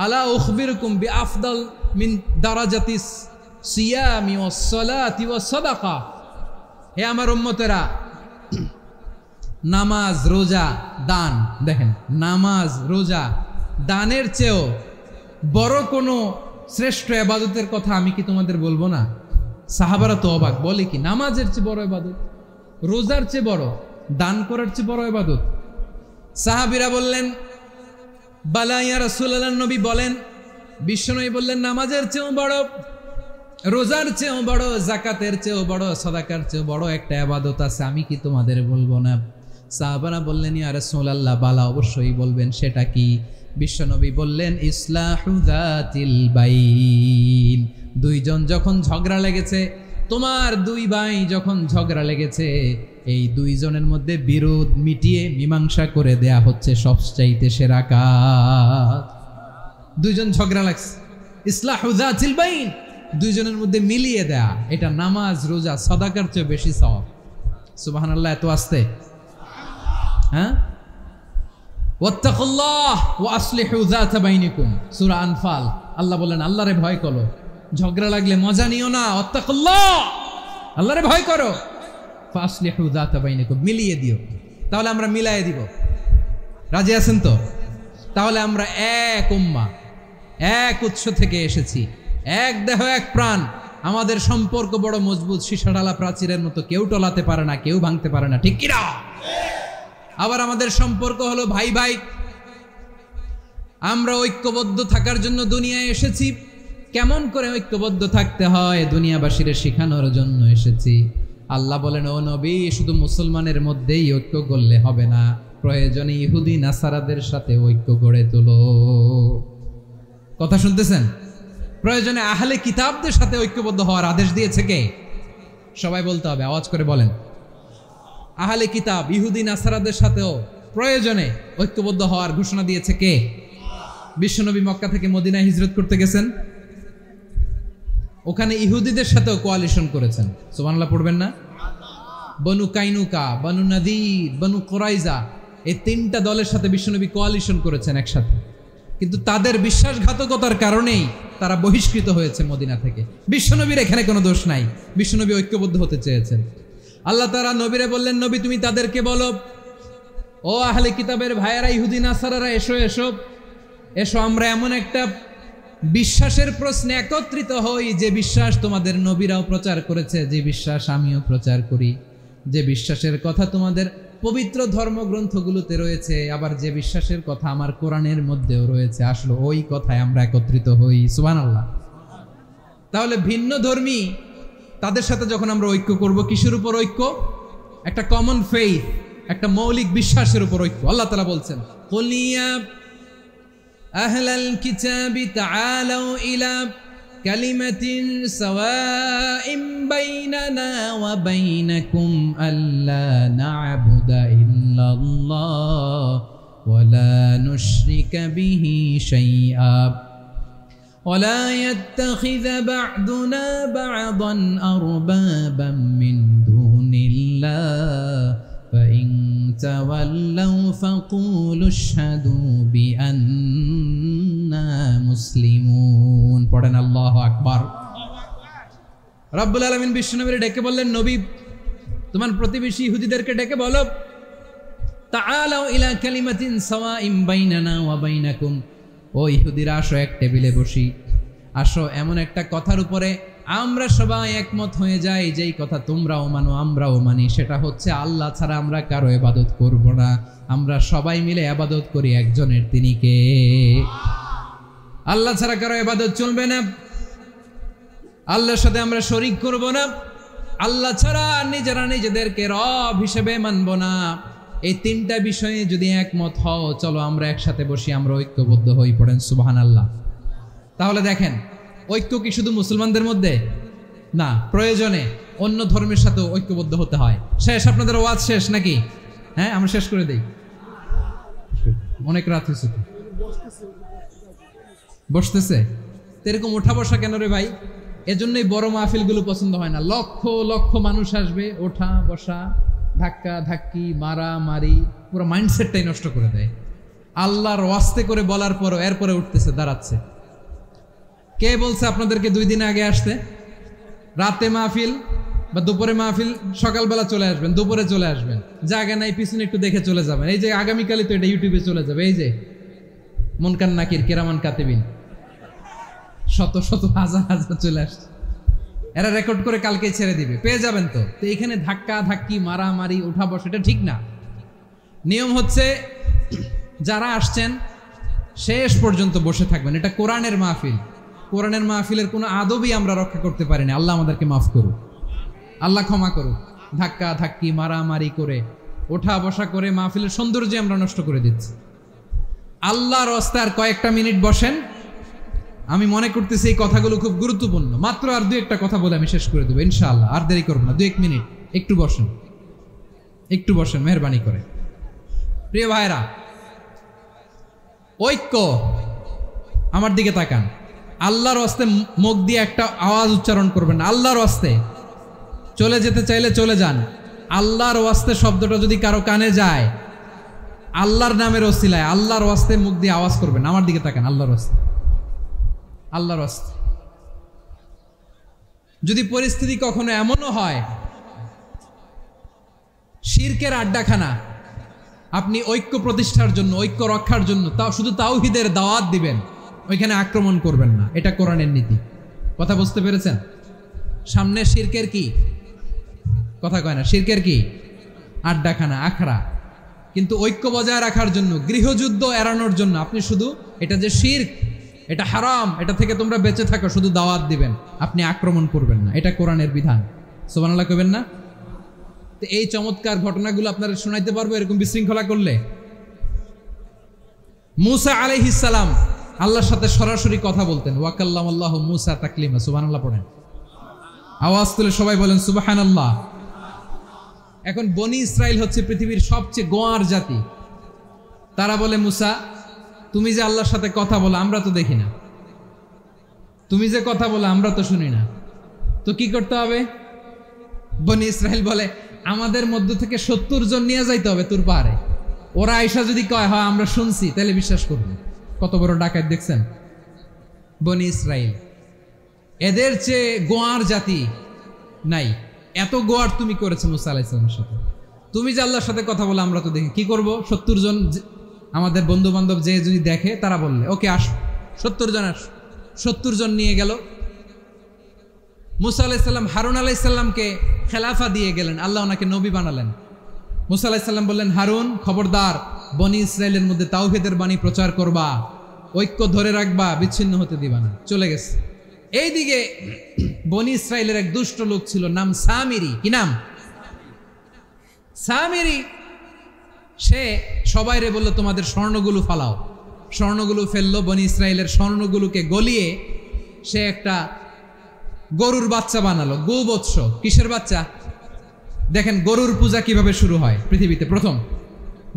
আলা উখবিরুকুম বি আফদল মিন দারাজাতিস সিয়ামি ওয়াস সালাতি ওয়াস সাদাকা। হে আমার উম্মতেরা, নামাজ, রোজা, দান, দেখেন নামাজ, রোজা, দানের চেয়েও বড় কোনো শ্রেষ্ঠ ইবাদতের কথা আমি কি তোমাদের বলবো না? সাহাবারা তো অবাক, বলে কি নামাজের চেয়ে বড় ইবাদত, রোজার চেয়ে বড়, দান করার চেয়ে বড় ইবাদত? সাহাবীরা বললেন, বালা ইয়া রাসূলুল্লাহ, নবী বলেন। বিশ্বনবী বললেন, নামাজের চেয়েও বড়, রোজার চেয়েও বড়, যাকাতের চেয়েও বড়, সাদাকার চেয়েও বড় একটা ইবাদত আছে, আমি কি তোমাদের বলবো না? সাহাবারা বললেন, ইয়া রাসূলুল্লাহ, বালা, অবশ্যই বলবেন, সেটা কি? বিশ্বনবী বললেন, ইসলাহু যাতিল বাইন। 2 জন যখন ঝগড়া লেগেছে, তোমার 2 ভাই যখন ঝগড়া লেগেছে, এই 2 জনের মধ্যে বিরোধ মিটিয়ে মীমাংসা করে দেয়া হচ্ছে সবচাইতে সেরা কাজ। 2 জন ঝগড়া লাগছে, ইসলাহু যাতিল বাইন, 2 জনের মধ্যে মিলিয়ে দেয়া, এটা নামাজ, রোজা, সাদাকার চেয়ে বেশি সওয়াব। সুবহানাল্লাহ, এত আসতে, হ্যাঁ? ওয়াত্তাকুল্লাহ ওয়া আসলিহু যাতা বাইনিকুম, সূরা আনফাল। আল্লাহ বলেন, আল্লাহরে ভয় করো, ঝগড়া লাগলে মজা নিও না, ওয়াত্তাকুল্লাহ, আল্লাহরে ভয় করো, ফাসলিহু যাতা বাইনিকুম, মিলিয়ে দিও। তাহলে আমরা মিলায়ে দিব, রাজি আছেন তো? তাহলে আমরা এক উম্মাহ, এক উৎস থেকে এসেছি, এক দেহ এক প্রাণ, আমাদের সম্পর্ক বড় মজবুত, সীসাঢালা প্রাচীরের মতো, কেউ টলাতে পারে না, কেউ ভাঙতে পারে না, ঠিক কিনা? আবার আমাদের সম্পর্ক হলো ভাই ভাই, আমরা ঐক্যবদ্ধ থাকার জন্য দুনিয়ায় এসেছি। কেমন করে ঐক্যবদ্ধ থাকতে হয় দুনিয়াবাসীর শেখানোর জন্য এসেছি। আল্লাহ বলেন, ও নবী, শুধু মুসলমানের মধ্যেই ঐক্য করলে হবে না, প্রয়োজনে ইহুদি নাসারাদের সাথে ঐক্য গড়ে তোলো। কথা শুনতেছেন? প্রয়োজনে আহলে কিতাবদের সাথে ঐক্যবদ্ধ হওয়ার আদেশ দিয়েছে কে? সবাই বলতে হবে, আওয়াজ করে বলেন। আহলে কিতাব ইহুদি নাসারাদের সাথেও প্রয়োজনে ঐক্যবদ্ধ হওয়ার ঘোষণা দিয়েছে কে? বিশ্বনবী মক্কা থেকে মদিনায় হিজরত করতে গেছেন, ওখানে ইহুদিদের সাথেও কোয়ালিশন করেছেন। সুবহানাল্লাহ পড়বেন না? বনু কাইনুকা, বনু নাদির, বনু কুরাইজা, এই 3টা দলের সাথে বিশ্বনবী কোয়ালিশন করেছেন একসাথে। কিন্তু তাদের বিশ্বাসঘাতকতার কারণেই তারা বহিষ্কৃত হয়েছে মদিনা থেকে। বিশ্বনবীর এখানে কোনো দোষ নাই, বিশ্বনবী ঐক্যবদ্ধ হতে চেয়েছেন। আল্লাহ তাআলা নবীরে বললেন, নবী তুমি তাদেরকে বলো, ও আহলে কিতাবের ভাইয়েরা, ইহুদি নাসারারা, এসো এসো এসো, আমরা এমন একটা বিশ্বাসের প্রশ্নে একত্রিত হই, যে বিশ্বাস তোমাদের নবীরাও প্রচার করেছে, যে বিশ্বাস আমিও প্রচার করি, যে বিশ্বাসের কথা তোমাদের পবিত্র ধর্মগ্রন্থগুলোতে রয়েছে, আবার যে বিশ্বাসের কথা আমার কোরআনের মধ্যেও রয়েছে, আসলে ওই কথায় আমরা একত্রিত হই। সুবহানাল্লাহ। তাহলে ভিন্ন ধর্মী তাদের সাথে যখন আমরা ঐক্য করব, কিসের উপর ঐক্য? একটা কমন ফেইথ, একটা মৌলিক বিশ্বাসের উপর ঐক্য। আল্লাহ তাআলা বলছেন, কুল ইয়া আহলাল কিতাবি তাআলাউ ইলা কালিমাতিন সাওয়াইন বাইনানা ওয়া বাইনাকুম আল্লা না'বুদা ইল্লাল্লাহ ওয়া লা নুশরিকা বিহি শাইআ ولا يتخذ بعضنا بعضا أربابا من دون الله فإن تولوا فقولوا اشهدوا بأننا মুসলিমুন। পড়েন আল্লাহু আকবার। রব্বুল আলামিন বিশ্বনবীর ডেকে বললেন, নবী তোমার প্রতিবেশী ইহুদিদেরকে ডেকে বলো, তাআলাউ ইলা কালিমাতিন সাওয়াইন বাইনানা ওয়া বাইনাকুম, ও ইহুদিরা আসো এক টেবিলে বসি, আসো এমন একটা কথার উপরে আমরা সবাই একমত হয়ে যাই, যেই কথা তোমরাও মানো আমরাও মানি, সেটা হচ্ছে আল্লাহ ছাড়া আমরা কারো ইবাদত করব না, আমরা সবাই মিলে ইবাদত করি একজনের, তিনি কে? আল্লাহ ছাড়া কারো ইবাদত চলবে না, আল্লাহর সাথে আমরা শরীক করব না, আল্লাহ ছাড়া নিজেরা নিজেদেরকে রব হিসেবে মানব না। এই তিনটা বিষয়ে যদি একমত হও, চলো আমরা একসাথে বসি, আমরা ঐক্যবদ্ধ হই। পড়েন সুবহানাল্লাহ। তাহলে দেখেন, ঐক্য কি শুধু মুসলমানদের মধ্যে না, প্রয়োজনে অন্য ধর্মের সাথে ঐক্যবদ্ধ হতে হয়। শেষ, আপনাদের ওয়াজ শেষ নাকি? হ্যাঁ, আমরা শেষ করে দেই, অনেক রাত হয়েছে। বসতেছে এরকম ওঠা বসা কেন রে ভাই? এজন্যই বড় মাহফিলগুলো পছন্দ হয় না। লক্ষ লক্ষ মানুষ আসবে, ওঠা বসা, ধাক্কা ধাক্কি, মারা মারি, পুরো মাইন্ডসেটটাই নষ্ট করে দেয়। আল্লাহর ওয়াস্তে করে বলার পরও এরপরে উঠতেছে, দাঁড়াচ্ছে। কে বলছে আপনাদেরকে 2 দিন আগে আসতে? রাতে মাহফিল বা দুপুরে মাহফিল, সকালবেলা চলে আসবেন, দুপুরে চলে আসবেন, জায়গা নাই পিছনে একটু দেখে চলে যাবেন। এই যে আগামীকালই তো এটা ইউটিউবে চলে যাবে, এই যে মুনকার নাকির কিরামান কাতিবিন, শত শত হাজার হাজার চলে আসছে, এরা রেকর্ড করে কালকে ছেড়ে দিবে, পেয়ে যাবেন। তো এখানে ধাক্কা ধাক্কি, মারামারি, উঠা বসা, এটা ঠিক না। নিয়ম হচ্ছে যারা আসছেন শেষ পর্যন্ত বসে থাকবেন। এটা কোরআনের মাহফিল, কোরআনের মাহফিলের কোনো আদবই আমরা রক্ষা করতে পারিনি। আল্লাহ আমাদেরকে মাফ করুক, আল্লাহ ক্ষমা করুক। ধাক্কা ধাক্কি, মারামারি করে, ওঠা বসা করে মাহফিলের সৌন্দর্য আমরা নষ্ট করে দিচ্ছি। আল্লাহর রাস্তায় কয়েকটা মিনিট বসেন। আমি মনে করতেছি এই কথাগুলো খুব গুরুত্বপূর্ণ। মাত্র আর 2-1টা কথা বলে আমি শেষ করে দেবো ইনশাআল্লাহ, আর দেরি করবো না। 2-1 মিনিট একটু বসেন, একটু বসেন মেহরবানি করে। প্রিয় ভাইরা, ঐক্য, আমার দিকে তাকান। আল্লাহর ওয়াস্তে মুখ দিয়ে একটা আওয়াজ উচ্চারণ করবেন, আল্লাহর ওয়াস্তে। চলে যেতে চাইলে চলে যান। আল্লাহর ওয়াস্তে শব্দটা যদি কারো কানে যায়, আল্লাহর নামের ওসিলায় আল্লাহর ওয়াস্তে মুখ দিয়ে আওয়াজ করবেন। আমার দিকে তাকান, আল্লাহর ওয়াস্তে, আল্লাহর ওয়াস্তে। যদি পরিস্থিতি কখনো এমনও হয় শিরকের আড্ডাখানা, আপনি ঐক্য প্রতিষ্ঠার জন্য, ঐক্য রক্ষার জন্য শুধু তাওহীদের দাওয়াত দিবেন, ওইখানে আক্রমণ করবেন না। এটা কোরআনের নীতি। কথা বুঝতে পেরেছেন? সামনে শিরকের কি কথা কয় না, শিরকের কি আড্ডাখানা, আখড়া। কিন্তু ঐক্য বজায় রাখার জন্য, গৃহযুদ্ধ এড়ানোর জন্য আপনি শুধু এটা যে শিরক, এটা হারাম, এটা থেকে তোমরা বেঁচে থাকো, শুধু দাওয়াত দিবেন, আপনি আক্রমণ করবেন না। এটা কোরআনের বিধান। সুবহানাল্লাহ কইবেন না? তো এই চমৎকার ঘটনাগুলো আপনারা শোনাইতে পারবো এরকম বিশৃঙ্খলা করলে। মূসা আলাইহিস সালাম আল্লাহর সাথে সরাসরি কথা বলতেন। ওয়াকাল্লামাল্লাহু মূসা তাকলিমা। সুবহানাল্লাহ পড়েন, আওয়াজ তুলে সবাই বলেন সুবহানাল্লাহ। এখন বনি ইসরাইল হচ্ছে পৃথিবীর সবচেয়ে গোয়ার জাতি। তারা বলে, মূসা তুমি যে আল্লাহর সাথে কথা বলো আমরা তো দেখি না, তুমি যে কথা বলো আমরা তো শুনি না, তো কি করতে হবে? বনি ইসরাইল বলে, আমাদের মধ্য থেকে 70 জন নিয়ে যাইতে হবে তোর পাহাড়ে। ওরা আয়েশা যদি কয় হয় আমরা শুনছি, তাহলে বিশ্বাস করবে। কত বড় ডাকাত দেখছেন বনি ইসরাইল। এদের চেয়ে গোয়ার জাতি নাই। এত গোয়ার তুমি করেছো মুসা আলাইহিস সালামের সাথে। তুমি যে আল্লাহর সাথে কথা বলো আমরা তো দেখি, কি করব? 70 জন আমাদের বন্ধু বান্ধব যে যদি দেখে, তারা বললে ওকে আস, 70 জন আস। 70 জন নিয়ে গেল। মুসা আলাইহিস সালাম হারুন আলাইহিস সালামকে খেলাফা দিয়ে গেলেন, আল্লাহ ওনাকে নবী বানালেন। মুসা আলাইহিস সালাম বললেন, হারুন খবরদার, বনি ইসরাইলের মধ্যে তাওহীদের বাণী প্রচার করবা, ঐক্য ধরে রাখবা, বিচ্ছিন্ন হতে দিবা না। চলে গেছে। এইদিকে বনি ইসরাইলের এক দুষ্ট লোক ছিল, নাম সামিরি। কি নাম? সামিরি। সে সবাইরে বলল, তোমাদের স্বর্ণগুলো ফালাও। স্বর্ণগুলো ফেললো। বনি ইসরাইলের স্বর্ণগুলোকে গলিয়ে সে একটা গরুর বাচ্চা বানালো। গোবৎস। কিসের বাচ্চা? দেখেন গরুর পূজা কিভাবে শুরু হয় পৃথিবীতে প্রথম।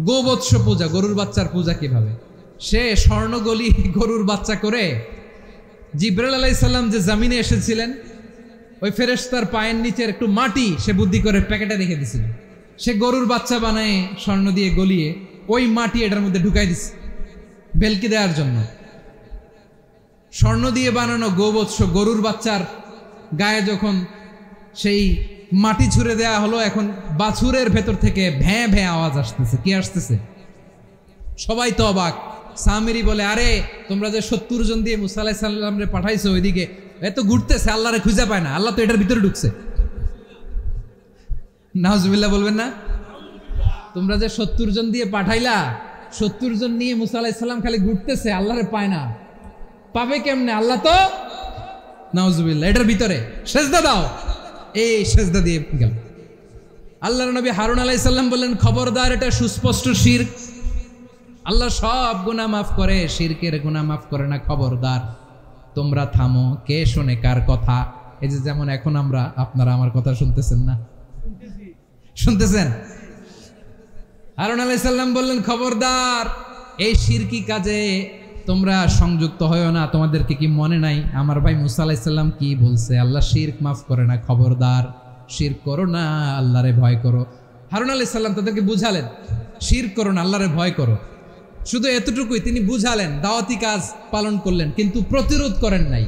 গোবৎস পূজা, গরুর বাচ্চার পূজা কিভাবে। সে স্বর্ণ গলি গরুর বাচ্চা করে জিবরাইল আলাইহিস সালাম যে জমিনে এসেছিলেন, ওই ফেরেশতার পায়ের নিচের একটু মাটি সে বুদ্ধি করে প্যাকেটে রেখে দিয়েছিল। সে গরুর বাচ্চা বানায় স্বর্ণ দিয়ে গলিয়ে ওই মাটি এটার মধ্যে ঢুকাই দিছে ভেলকি দেওয়ার জন্য। স্বর্ণ দিয়ে বানানো গোবৎস গরুর বাচ্চার গায়ে যখন সেই মাটি ছুঁড়ে দেয়া হলো, এখন বাছুরের ভেতর থেকে ভ্যাঁ ভ্যাঁ আওয়াজ আসতেছে। কি আসতেছে? সবাই তো অবাক। সামিরি বলে, আরে তোমরা যে 70 জন দিয়ে মুসা আলাইহিস সালামরে পাঠাইছো ওইদিকে, এত ঘুরতেছে, আল্লাহরে খুঁজে পায় না, আল্লাহ তো এটার ভিতরে ঢুকছে। নাউজুবিল্লাহ বলবেন না? তোমরা যে 70 জন দিয়ে পাঠাইলা, 70 জন নিয়ে মুসা আলাইহিস সালাম খালি ঘুরতেছে, আল্লাহরে পায় না। পাবে কেমনে? আল্লাহ তো, নাউজুবিল্লাহ, এটার ভিতরে সেজদা দাও। এই সেজদা দিয়ে গেল। আল্লাহর নবী হারুন আলাইহিস সালাম বললেন, খবরদার, এটা সুস্পষ্ট শিরক। আল্লাহ সব গুনাহ মাফ করে, শিরকের গুনাহ মাফ করে না, খবরদার তোমরা থামো। কে শোনে কার কথা? এই যে যেমন এখন আপনারা আমার কথা শুনতেছেন না? শুনতেছেন? হারুন আলাইহিস সালাম বললেন, খবরদার, এই শিরকি কাজে তোমরা সংযুক্ত হয়ো না। তোমাদেরকে কি মনে নাই আমার ভাই মুসা আলাইহিস সালাম কি বলছে? আল্লাহ শিরক মাফ করে না, খবরদার শিরক করো না, আল্লাহরে ভয় করো। হারুন আলাইহিস সালাম তাদেরকে বুঝালেন, শিরক করো না, আল্লাহরে ভয় করো। শুধু এতটুকুই তিনি বুঝালেন, দাওয়াতি কাজ পালন করলেন, কিন্তু প্রতিরোধ করেন নাই,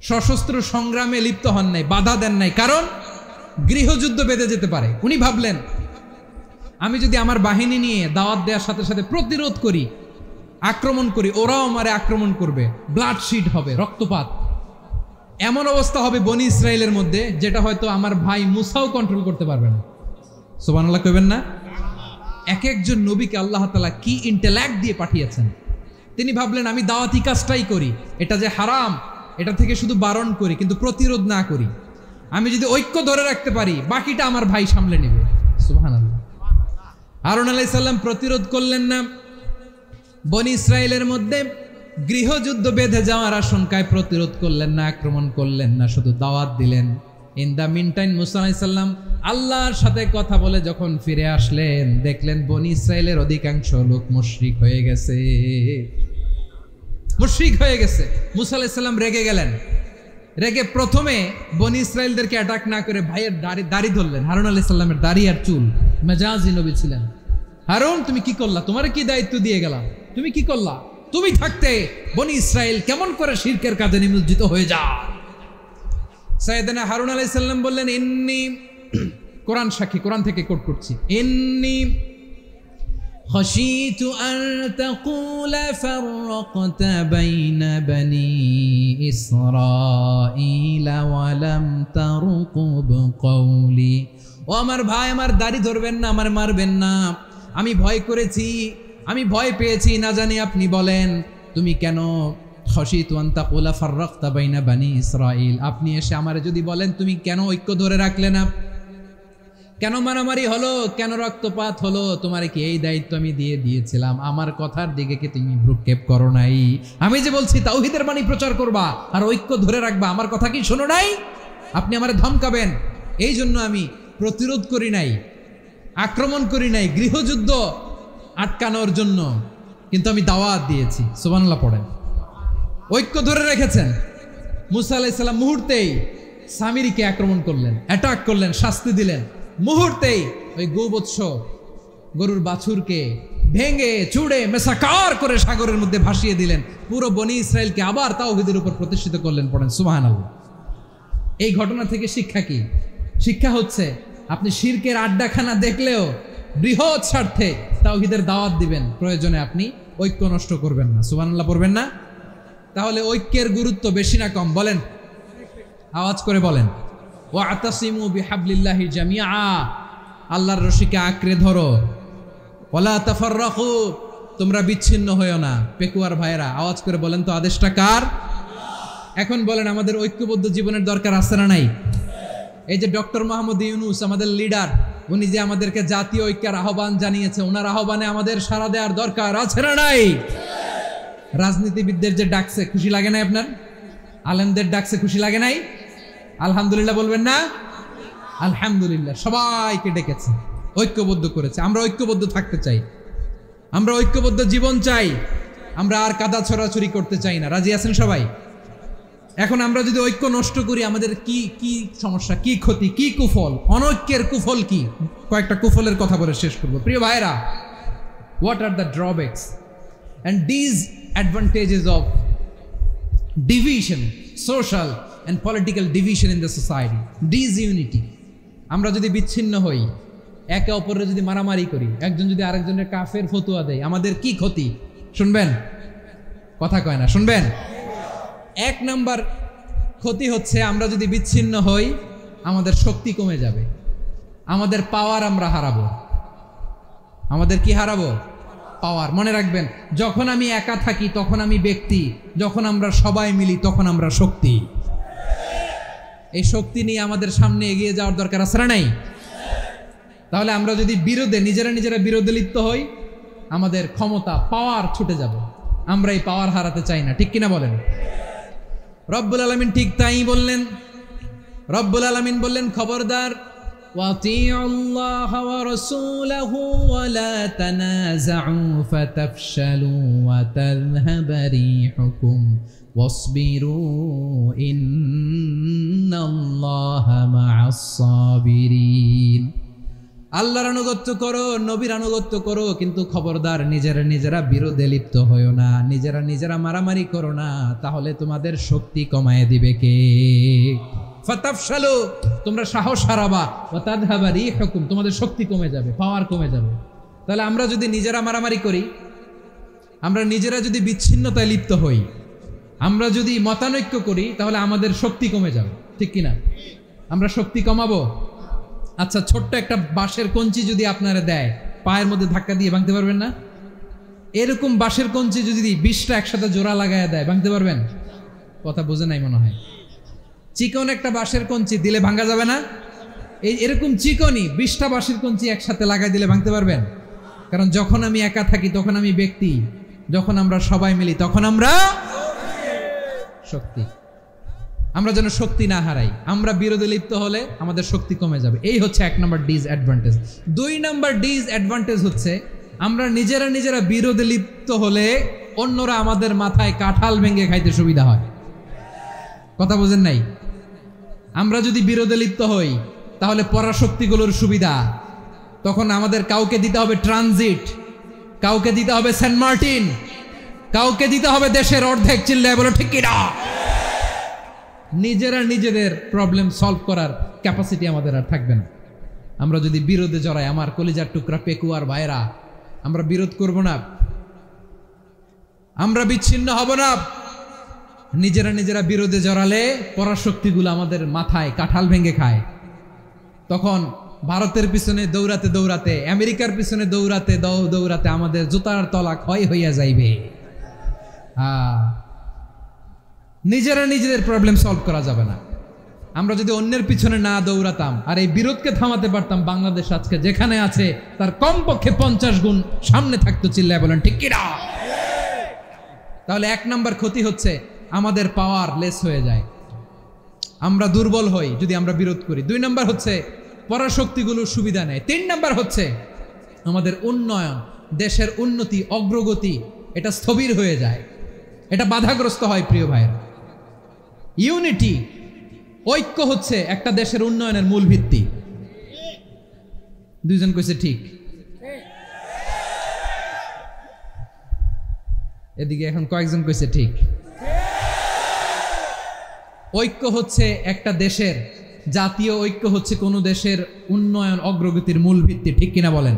সশস্ত্র সংগ্রামে লিপ্ত হন নাই, বাধা দেন নাই, কারণ গৃহযুদ্ধ বেঁধে যেতে পারে। উনি ভাবলেন, আমি যদি আমার বাহিনী নিয়ে দাওয়াত দেওয়ার সাথে সাথে প্রতিরোধ করি, আক্রমণ করি, ওরাও আমারে আক্রমণ করবে, ব্লাডশিট হবে, রক্তপাত, এমন অবস্থা হবে বনি ইসরায়েলের মধ্যে যেটা হয়তো আমার ভাই মুসাও কন্ট্রোল করতে পারবে না। সুবহানাল্লাহ কইবেন না? এক একজন নবীকে আল্লাহ তাআলা কি ইন্টেলেক্ট দিয়ে পাঠিয়েছেন। তিনি ভাবলেন, আমি দাওয়াতি কাজটাই করি, এটা যে হারাম এটা থেকে শুধু বারণ করি, কিন্তু প্রতিরোধ না করি। আমি যদি ঐক্য ধরে রাখতে পারি, বাকিটা আমার ভাই সামলে নেবে। সুবহানাল্লাহ। হারুন আলাইহিস সালাম প্রতিরোধ করলেন না, বনি ইসরায়েলের মধ্যে গৃহযুদ্ধ বেঁধে যাওয়ার আশঙ্কায় প্রতিরোধ করলেন না, আক্রমণ করলেন না, শুধু দাওয়াত দিলেন। ইন দ্য মিন টাইম মুসা আলাইহিস সালাম আল্লাহর সাথে কথা বলে যখন ফিরে আসলেন, দেখলেন বনি ইসরায়েলের অধিকাংশ লোক মুশরিক হয়ে গেছে, মুশরিক হয়ে গেছে। মুসা আলাইহিস সালাম রেগে গেলেন। রেগে প্রথমে বনি ইসরায়েলদেরকে অ্যাটাক না করে ভাইয়ের দাড়ি ধরলেন। হারুন আলাইহিস সালামের দাড়ি আর চুল, মেজাজি নবী ছিলেন। হারুন, তুমি কি করলা? তোমার কি দায়িত্ব দিয়ে গেলাম, তুমি কি করলা? তুমি থাকতে বনি ইসরায়েল কেমন করে শিরকের কাজে নিমজ্জিত হয়ে যায়? সাইয়েদনা হারুন আলাইহিস সালাম বললেন, ইন্নী, কোরআন সাক্ষী, কোরআন থেকে কোট করছি, ইন্নী খাশিতু আন তাকুলা ফাররাকতা বাইনা বনি ইসরাঈল ওয়া লাম তারকুব কওলি। ও আমার ভাই, আমার দাড়ি ধরবেন না, আমার মারবেন না। আমি ভয় করেছি, আমি ভয় পেয়েছি, না জানি আপনি বলেন তুমি কেন খাশিতু আন তাকুলা ফাররাকতা বাইনা বনি ইসরাঈল, আপনি এসে আমারে যদি বলেন তুমি কেন ঐক্য ধরে রাখলে না, কেন মারামারি হলো, কেন রক্তপাত হলো, তোমারে কি এই দায়িত্ব আমি দিয়ে দিয়েছিলাম? আমার কথার দিকে কি তুমি ভ্রুক্ষেপ করো নাই? আমি যে বলছি তাওহীদের বাণী প্রচার করবা আর ঐক্য ধরে রাখবা, আমার কথা কি শোনো নাই? আপনি আমারে ধমকাবেন, এই জন্য আমি প্রতিরোধ করি নাই, আক্রমণ করি নাই, গৃহযুদ্ধ আটকানোর জন্য, কিন্তু আমি দাওয়াত দিয়েছি। সুবহানাল্লাহ পড়েন। ঐক্য ধরে রেখেছেন। মুসা আলাইহিস সালাম মুহূর্তেই সামিরিকে আক্রমণ করলেন, অ্যাটাক করলেন, শাস্তি দিলেন। মুহূর্তেই ওই গোবৎস গরুর বাছুরকে ভেঙে চুড়ে মেসাকার করে সাগরের মধ্যে ভাসিয়ে দিলেন। পুরো বনি ইসরায়েলকে আবার তাওহীদের উপর প্রতিষ্ঠিত করলেন। পড়েন সুবহানাল্লাহ। এই ঘটনা থেকে শিক্ষা কি? শিক্ষা হচ্ছে, আপনি শিরকের আড্ডাখানা দেখলেও বৃহৎ স্বার্থে তাওহীদের দাওয়াত দিবেন, প্রয়োজনে আপনি ঐক্য নষ্ট করবেন না। সুবহানাল্লাহ পড়বেন না? তাহলে ঐক্যের গুরুত্ব বেশি না কম? বলেন, আওয়াজ করে বলেন। ওয়াতাসিমু বিহাবলিল্লাহি জামিআ, আল্লাহর রশিকে আঁকড়ে ধরো। ওয়ালা তাফাররাকু, তোমরা বিচ্ছিন্ন হয়ো না। পেকুয়ার ভাইরা আওয়াজ করে বলেন তো, আদেশটা কার? এখন বলেন, আমাদের ঐক্যবদ্ধ জীবনের দরকার আছে না নাই? এই যে ডক্টর মোহাম্মদ ইউনূস আমাদের লিডার, উনি যে আমাদেরকে জাতীয় ঐক্যের আহ্বান জানিয়েছে, ওনার আহ্বানে আমাদের সাড়া দেওয়ার দরকার আছে না নাই? রাজনীতিবিদদের যে ডাকছে, খুশি লাগে নাই আপনার? আলেমদের ডাকছে, খুশি লাগে নাই? আলহামদুলিল্লাহ বলবেন না? আলহামদুলিল্লাহ, সবাইকে ডেকেছে, ঐক্যবদ্ধ করেছে। আমরা ঐক্যবদ্ধ থাকতে চাই, আমরা ঐক্যবদ্ধ জীবন চাই। আমরা আর কাদা ছড়াছড়ি করতে চাই না। রাজি আছেন সবাই? এখন আমরা যদি ঐক্য নষ্ট করি আমাদের কি কি সমস্যা, কি ক্ষতি, কি কুফল, অনৈক্যের কুফল কি? কয়েকটা কুফলের কথা বলে শেষ করব। প্রিয় ভাইরা, what are the drawbacks and disadvantages of division, social and political division in the society? Disunity. আমরা যদি বিচ্ছিন্ন হই, একে অপরের যদি মারামারি করি, একজন যদি আরেকজনের কাফের ফতোয়া দেয়, আমাদের কি ক্ষতি? শুনবেন? কথা কয় না, শুনবেন? এক নাম্বার ক্ষতি হচ্ছে আমরা যদি বিচ্ছিন্ন হই আমাদের শক্তি কমে যাবে, আমাদের পাওয়ার আমরা হারাবো। আমাদের কি হারাবো? পাওয়ার। মনে রাখবেন, যখন আমি একা থাকি তখন আমি ব্যক্তি, যখন আমরা সবাই মিলি তখন আমরা শক্তি। এই শক্তি নিয়ে আমাদের সামনে এগিয়ে যাওয়ার দরকার আছে না নাই? তাহলে আমরা যদি নিজেরা বিরোধে লিপ্ত হই আমাদের ক্ষমতা, পাওয়ার ছুটে যাবে। আমরা এই পাওয়ার হারাতে চাই না, ঠিক কিনা বলেন? রব্বুল আলামিন ঠিক তাই বললেন। রব্বুল আলামিন বললেন, খবরদার, ওয়াতিউল্লাহ ওয়া রাসূলাহু ওয়া লা তানাযাউ ফাতাফশালু ওয়া তাযহাবা রিহুকুম ওয়াসবিরু ইন্নাল্লাহা মা'আস সাবিরিন। আল্লাহর আনুগত্য করো, নবীর আনুগত্য করো, কিন্তু খবরদার নিজেরা বিরোধে লিপ্ত হয়ো না, নিজেরা মারামারি করো না, তাহলে তোমাদের শক্তি কমায় দিবে কে? ফাতাফশালু, তোমরা সাহস হারাবা, ওয়া তাযহাবা রিহুকুম, তোমাদের শক্তি কমে যাবে, পাওয়ার কমে যাবে। তাহলে আমরা যদি নিজেরা মারামারি করি, আমরা নিজেরা যদি বিচ্ছিন্নতায় লিপ্ত হই, আমরা যদি মতানৈক্য করি, তাহলে আমাদের শক্তি কমে যাবে, ঠিক কিনা? আমরা শক্তি কমাবো। আচ্ছা, ছোট্ট একটা বাঁশের কঞ্চি যদি আপনারা দেয়, পায়ের মধ্যে ধাক্কা দিয়ে ভাঙতে পারবেন না? এরকম বাঁশের কঞ্চি যদি 20টা একসাথে জোড়া লাগায় দেয়, ভাঙতে পারবেন? কথা বোঝে নাই মনে হয়। চিকন একটা বাঁশের কঞ্চি দিলে ভাঙা যাবে না? এরকম চিকনই 20টা বাঁশের কঞ্চি একসাথে লাগাই দিলে ভাঙতে পারবেন? কারণ যখন আমি একা থাকি তখন আমি ব্যক্তি, যখন আমরা সবাই মিলি তখন আমরা শক্তি। আমরা যেন শক্তি না হারাই। আমরা বিরোধে লিপ্ত হলে আমাদের শক্তি কমে যাবে। এই হচ্ছে 1 নম্বর ডিসঅ্যাডভান্টেজ। 2 নম্বর ডিসঅ্যাডভান্টেজ হচ্ছে আমরা নিজেরা বিরোধে লিপ্ত হলে অন্যরা আমাদের মাথায় কাঁঠাল ভেঙে খাইতে সুবিধা হয়। কথা বোঝেন নাই? আমরা যদি বিরোধে লিপ্ত হই তাহলে পরাশক্তিগুলোর সুবিধা, তখন আমাদের কাউকে দিতে হবে ট্রানজিট, কাউকে দিতে হবে সেন্ট মার্টিন, কাউকে দিতে হবে দেশের অর্ধেক। চিল্লায় বলো ঠিক কিনা? নিজেদের প্রবলেম সলভ করার ক্যাপাসিটি আমাদের আর থাকবে না। আমরা যদি বিরোধে জড়াই, আমার কলিজার টুকরা পেকুয়ার ভাইরা, আমরা বিরোধ করব না, আমরা বিচ্ছিন্ন হব না। নিজেরা বিরোধে জড়ালে পরাশক্তিগুলো আমাদের মাথায় কাঁঠাল ভেঙে খায়। তখন ভারতের পিছনে দৌড়াতে, আমেরিকার পিছনে দৌড়াতে আমাদের জুতার তলা ক্ষয় হইয়া যাইবে। নিজেদের প্রবলেম সলভ করা যাবে না। আমরা যদি অন্যের পিছনে না দৌড়াতাম আর এই বিরোধকে থামাতে পারতাম, বাংলাদেশ আজকে যেখানে আছে তার কমপক্ষে 50 গুণ সামনে থাকতো। চিল্লায় বলেন ঠিক কিনা? তাহলে 1 নম্বর ক্ষতি হচ্ছে আমাদের পাওয়ার লেস হয়ে যায়, আমরা দুর্বল হই যদি আমরা বিরোধ করি। 2 নম্বর হচ্ছে পরাশক্তিগুলোর সুবিধা নেয়। 3 নম্বর হচ্ছে আমাদের উন্নয়ন, দেশের উন্নতি, অগ্রগতি, এটা স্থবির হয়ে যায়, এটা বাধাগ্রস্ত হয়। প্রিয় ভাইরা, ইউনিটি, ঐক্য হচ্ছে একটা দেশের উন্নয়নের মূল ভিত্তি। 2 জন কইছে ঠিক, এদিকে এখন কয়েকজন কইছে ঠিক। ঐক্য হচ্ছে একটা দেশের, জাতীয় ঐক্য হচ্ছে কোন দেশের উন্নয়ন অগ্রগতির মূল ভিত্তি, ঠিক কিনা বলেন?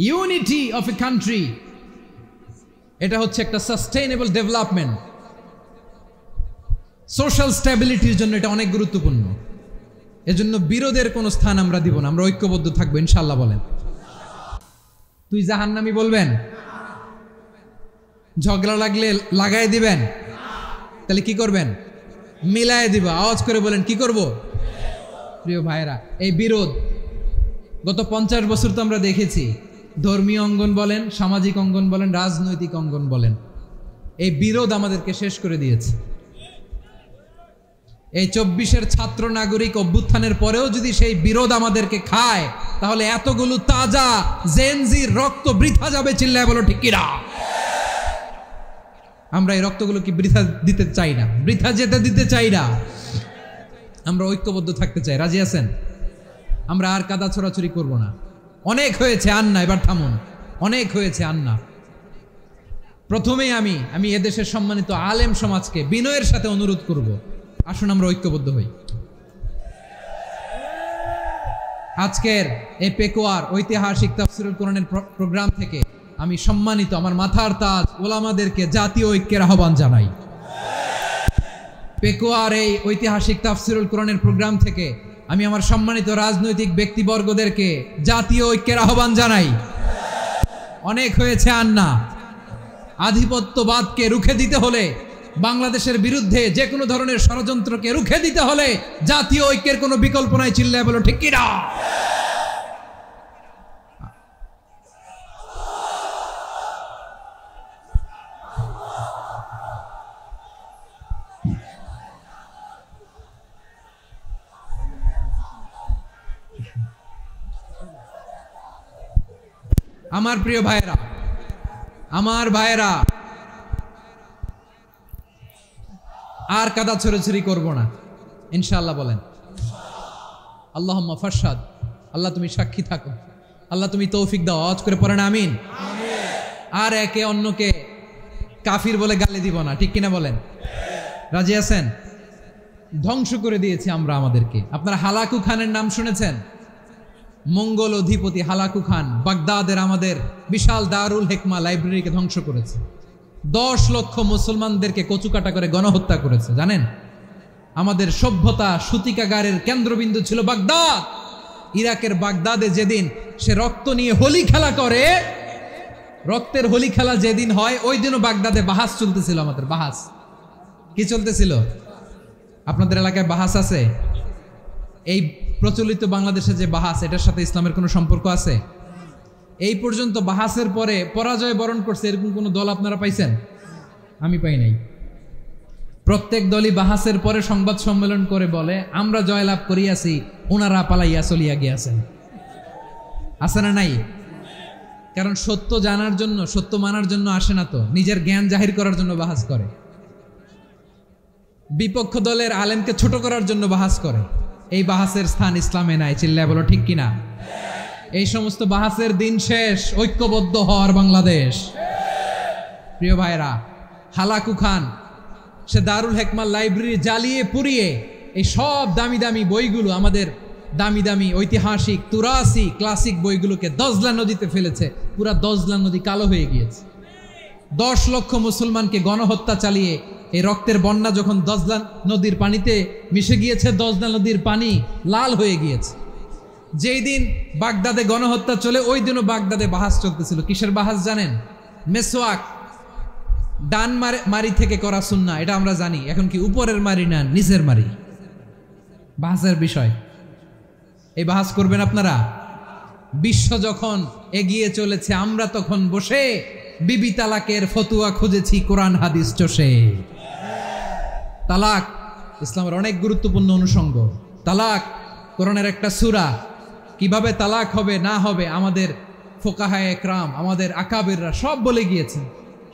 ইউনিটি অফ এ কান্ট্রি, এটা হচ্ছে একটা সাস্টেইনেবল ডেভেলপমেন্ট, সোশ্যাল স্ট্যাবিলিটির জন্য এটা অনেক গুরুত্বপূর্ণ। এজন্য বিরোধের কোনো স্থান আমরা দিব না, আমরা ঐক্যবদ্ধ থাকবো ইনশাআল্লাহ। বলেন, তুই জাহান্নামী বলবেন? ঝগড়া লাগলে লাগাই দিবেন? তাহলে কি করবেন? মিলায় দিব। আওয়াজ করে বলেন, কি করব? প্রিয় ভাইরা, এই বিরোধ গত 50 বছর তো আমরা দেখেছি, ধর্মীয় অঙ্গন বলেন, সামাজিক অঙ্গন বলেন, রাজনৈতিক অঙ্গন বলেন, এই বিরোধ আমাদেরকে শেষ করে দিয়েছে। এই 24-এর ছাত্র নাগরিক অভ্যুত্থানের পরেও যদি সেই বিরোধ আমাদেরকে খায়, তাহলে এতগুলো তাজা জেনজির রক্ত বৃথা যাবে। চিল্লায় বলো ঠিক কিনা? আমরা এই রক্তগুলো কি বৃথা দিতে চাই না, বৃথা যেতে দিতে চাই না। আমরা ঐক্যবদ্ধ থাকতে চাই। রাজি আছেন? আমরা আর কাদা ছোড়াছুরি করব না। অনেক হয়েছে, আন্না, এবার থামুন। অনেক হয়েছে, আন্না। প্রথমেই আমি এদেশের সম্মানিত আলেম সমাজকে বিনয়ের সাথে অনুরোধ করব, আসুন আমরা ঐক্যবদ্ধ হই। আজকের এই পেকুয়ার ঐতিহাসিক তাফসীরুল কোরআনের প্রোগ্রাম থেকে আমি সম্মানিত আমার মাথার তাজ ওলামাদেরকে জাতীয় ঐক্যের আহ্বান জানাই। পেকুয়ার এই ঐতিহাসিক তাফসীরুল কোরআনের প্রোগ্রাম থেকে আমি আমার সম্মানিত রাজনৈতিক ব্যক্তিবর্গদেরকে জাতীয় ঐক্যের আহ্বান জানাই। অনেক হয়েছে, আন্না। আধিপত্যবাদকে রুখে দিতে হলে, বাংলাদেশের বিরুদ্ধে যে কোনো ধরনের ষড়যন্ত্রকে রুখে দিতে হলে জাতীয় ঐক্যের কোনো বিকল্প নাই। চিল্লায় বলো ঠিক কিনা? আমার প্রিয় ভাইয়েরা, আমার ভাইয়েরা, আর কাদা ছড়াছড়ি করব না ইনশাআল্লাহ। বলেন আল্লাহুম্মা ফারশাদ। আল্লাহ তুমি সাক্ষী থাকো, আল্লাহ তুমি তৌফিক দাও। আওয়াজ করে পড়েন আমিন। আর একে অন্যকে কাফির বলে গালি দিব না, ঠিক কিনা বলেন? রাজি আছেন? ধ্বংস করে দিয়েছি আমরা আমাদেরকে। আপনারা হালাকু খানের নাম শুনেছেন? মঙ্গল অধিপতি হালাকু খান বাগদাদের আমাদের বিশাল দারুল হিকমা লাইব্রেরিকে ধ্বংস করেছে। 10 লক্ষ মুসলমানদেরকে কচুকাটা করে গণহত্যা করেছে। জানেন, আমাদের সভ্যতা সূতিকাগারের কেন্দ্রবিন্দু ছিল বাগদাদ। ইরাকের বাগদাদে যেদিন সে রক্ত নিয়ে হোলি খেলা করে, রক্তের হোলি খেলা যেদিন হয়, ওই দিনও বাগদাদে বাহাস চলতেছিল। আমাদের বাহাস কি চলতেছিল? আপনাদের এলাকায় বাহাস আছে? এই প্রচলিত বাংলাদেশে যে বাহাস, এটার সাথে ইসলামের কোনো সম্পর্ক আছে? এই পর্যন্ত বাহাসের পরে পরাজয় বরণ করছে এরকম কোন দল আপনারা পাইছেন? আমি পাই নাই। প্রত্যেক দলই বাহাসের পরে সংবাদ সম্মেলন করে বলে আমরা জয়লাভ করিয়াছি, ওনারা পালাইয়া চলিয়া গিয়াছেন। আছে না নাই? কারণ সত্য জানার জন্য, সত্য মানার জন্য আসে না তো, নিজের জ্ঞান জাহির করার জন্য বাহাস করে। বিপক্ষ দলের আলেমকে ছোট করার জন্য বাহাস করে। এই বাহাসের স্থান ইসলামে নাই। চিল্লায় বলো ঠিক কিনা? এই সমস্ত বাহাসের দিন শেষ। ঐক্যবদ্ধ হওয়ার বাংলাদেশ। প্রিয় ভাইরা, হালাকু খান সে দারুল হিকমা লাইব্রেরি জ্বালিয়ে পুড়িয়ে এই সব দামি দামি বইগুলো, আমাদের দামি দামি ঐতিহাসিক তুরাসি ক্লাসিক বইগুলোকে দজলা নদীতে ফেলেছে। পুরা দজলা নদী কালো হয়ে গিয়েছে। 10 লক্ষ মুসলমানকে গণহত্যা চালিয়ে এই রক্তের বন্যা যখন দজলা নদীর পানিতে মিশে গিয়েছে, দজলা নদীর পানি লাল হয়ে গিয়েছে। যেই দিন বাগদাদে গণহত্যা চলে, ওই দিনও বাগদাদে বাহাস চলতেছিল। কিসের বাহাস জানেন? মেসওয়াক, ডান মারি থেকে করা সুন্নাহ, এটা আমরা জানি। এখন কি উপরের মারি না নিচের মারি? বাহাসের বিষয়। এই বাহাস করবেন আপনারা? বিশ্ব যখন এগিয়ে চলেছে, আমরা তখন বসে বিবি তালাকের ফতুয়া খুঁজেছি কোরআন হাদিস চষে। তালাক ইসলামের অনেক গুরুত্বপূর্ণ অনুষঙ্গ। তালাক কোরআনের একটা সূরা। কিভাবে তালাক হবে না হবে আমাদের ফোকাহায়ে একরাম, আমাদের আকাবেররা সব বলে গিয়েছেন,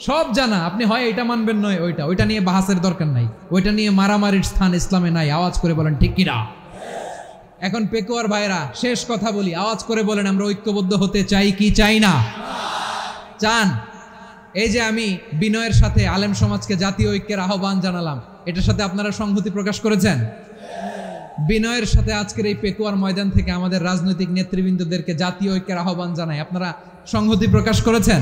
সব জানা। আপনি হয় এটা মানবেন, নয় ওইটা নিয়ে বাহাসের দরকার নাই, ওইটা নিয়ে মারামারির স্থান ইসলামে নাই। আওয়াজ করে বলেন ঠিক কিনা? এখন পেকুয়ার ভাইরা, শেষ কথা বলি, আওয়াজ করে বলেন আমরা ঐক্যবদ্ধ হতে চাই কি চাই না? চান? এই যে আমি বিনয়ের সাথে আলেম সমাজকে জাতীয় ঐক্যের আহ্বান জানালাম, এটার সাথে আপনারা সংহতি প্রকাশ করেছেন? বিনয়ের সাথে আজকের এই পেকুয়ার ময়দান থেকে আমাদের রাজনৈতিক নেতৃবৃন্দদেরকে জাতীয় ঐক্যের আহ্বান জানাই, আপনারা সংহতি প্রকাশ করেছেন?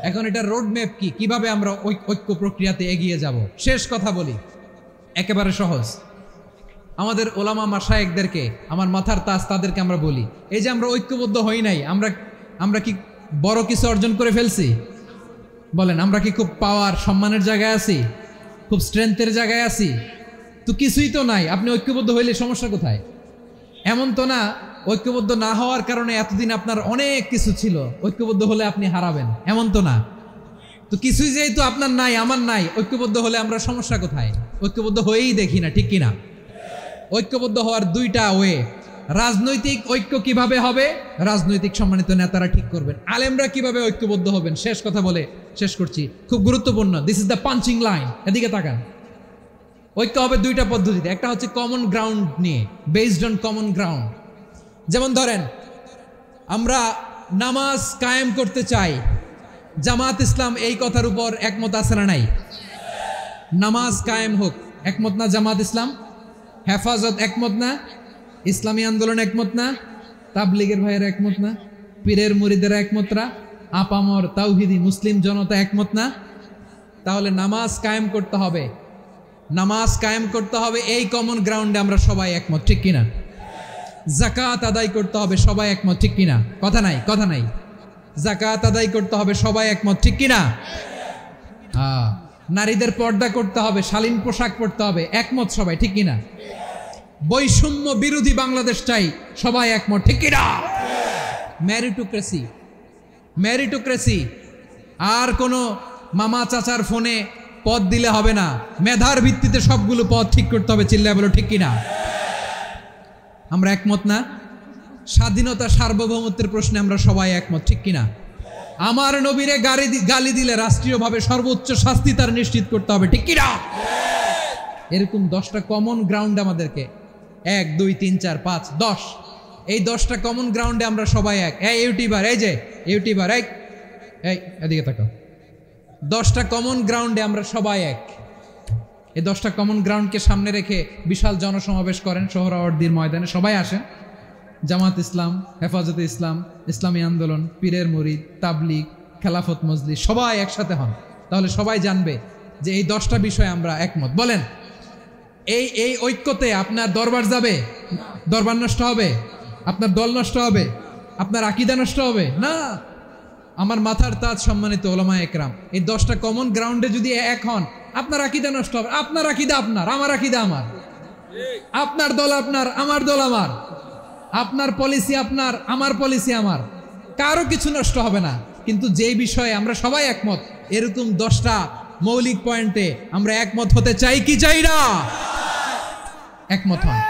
এখন এটা রোড ম্যাপ কি, কিভাবে আমরা ঐক্য প্রক্রিয়াতে এগিয়ে যাব? শেষ কথা বলি, একেবারে সহজ। আমাদের ওলামা মাশায়েখদেরকে, আমার মাথার তাজ তাদেরকে আমরা বলি, এই যে আমরা ঐক্যবদ্ধ হই নাই, আমরা কি বড় কিছু অর্জন করে ফেলছি? বলেন, আমরা কি খুব পাওয়ার সম্মানের জায়গায় আছি? খুব স্ট্রেংথের জায়গায় আছি? তো কিছুই তো নাই। আপনি ঐক্যবদ্ধ হইলে সমস্যা কোথায়? এমন তো না ঐক্যবদ্ধ না হওয়ার কারণে এতদিন আপনার অনেক কিছু ছিল, ঐক্যবদ্ধ হলে আপনি হারাবেন, এমন তো না। তো কিছুই যেহেতু আপনার নাই আমার নাই, ঐক্যবদ্ধ হলে আমরা সমস্যা কোথায়? ঐক্যবদ্ধ হয়েই দেখি না, ঠিক কিনা? ঐক্যবদ্ধ হওয়ার দুইটা ওয়ে। রাজনৈতিক ঐক্য কিভাবে হবে, রাজনৈতিক সম্মানিত নেতারা ঠিক করবেন। আলেমরা কিভাবে ঐক্যবদ্ধ হবেন, শেষ কথা বলে শেষ করছি, খুব গুরুত্বপূর্ণ। This is the punching line, এদিকে তাকান। ঐক্য হবে দুইটা পদ্ধতিতে। একটা হচ্ছে কমন গ্রাউন্ড নিয়ে, বেসড অন কমন গ্রাউন্ড। যেমন ধরেন, আমরা নামাজ কায়েম করতে চাই, জামাত ইসলাম এই কথার উপর একমত আছে না নাই? নামাজ কায়েম হোক, একমত না জামাত ইসলাম? হেফাজত একমত না? ইসলামী আন্দোলন একমত না? তাবলিগের ভাইয়েরা একমত না? পীরের মুরিদেরা একমত না? আপামর তাওহিদি মুসলিম জনতা একমত না? তাহলে নামাজ কায়েম করতে হবে, নামাজ কায়েম করতে হবে এই কমন গ্রাউন্ডে আমরা সবাই একমত, ঠিক কিনা? যাকাত আদায় করতে হবে, সবাই একমত, ঠিক কিনা? কথা নাই, কথা নাই। যাকাত আদায় করতে হবে, সবাই একমত, ঠিক কিনা? নারীদের পর্দা করতে হবে, শালীন পোশাক পরতে হবে, একমত সবাই, ঠিক কিনা? বৈষম্য বিরোধী বাংলাদেশ চাই, সবাই একমত, ঠিক কিনা? Meritocracy, meritocracy. আর কোনো মামা চাচার ফোনে পদ দিলে হবে না, মেধার ভিত্তিতে সবগুলো পদ ঠিক করতে হবে, চিল্লায় বলো ঠিক কিনা? আমরা একমত না? স্বাধীনতা সার্বভৌমত্বের প্রশ্নে আমরা সবাই একমত, ঠিক কিনা? আমার নবীরে গালি দিলে রাষ্ট্রীয়ভাবে সর্বোচ্চ শাস্তি তার নিশ্চিত করতে হবে, ঠিক কিনা? এরকম 10টা কমন গ্রাউন্ড আমাদেরকে, 1 2 3 4 5 10, এই 10টা কমন গ্রাউন্ডে আমরা সবাই এক। এই ইউটিউবার, এই যে ইউটিউবার, এই এদিকে তাকাও। 10টা কমন গ্রাউন্ডে আমরা সবাই এক। এই 10টা কমন গ্রাউন্ডকে সামনে রেখে বিশাল জনসমাবেশ করেন সোহরাওয়ার্দীর ময়দানে, সবাই আসেন। জামাত ইসলাম, হেফাজতে ইসলাম, ইসলামী আন্দোলন, পীরের মুরিদ, তাবলিগ, খেলাফত মজলিস, সবাই একসাথে হন। তাহলে সবাই জানবে যে এই 10টা বিষয়ে আমরা একমত। বলেন, এই ঐক্যতে আপনার দরবার যাবে? দরবার নষ্ট হবে? আপনার দল নষ্ট হবে? আপনার আকীদা নষ্ট হবে? না। আমার মাথার তাজ সম্মানিত ওলামা একরাম, এই 10টা কমন গ্রাউন্ডে যদি এক হন, আপনার আকীদা নষ্ট হবে? আপনার আকীদা আপনার, আমার আকীদা আমার, আপনার দল আপনার, আমার দল আমার, আপনার পলিসি আপনার, আমার পলিসি আমার, কারো কিছু নষ্ট হবে না। কিন্তু যেই বিষয়ে আমরা সবাই একমত, এরকম 10টা মৌলিক পয়েন্টে আমরা একমত হতে চাই কি চাই না? একমত হন।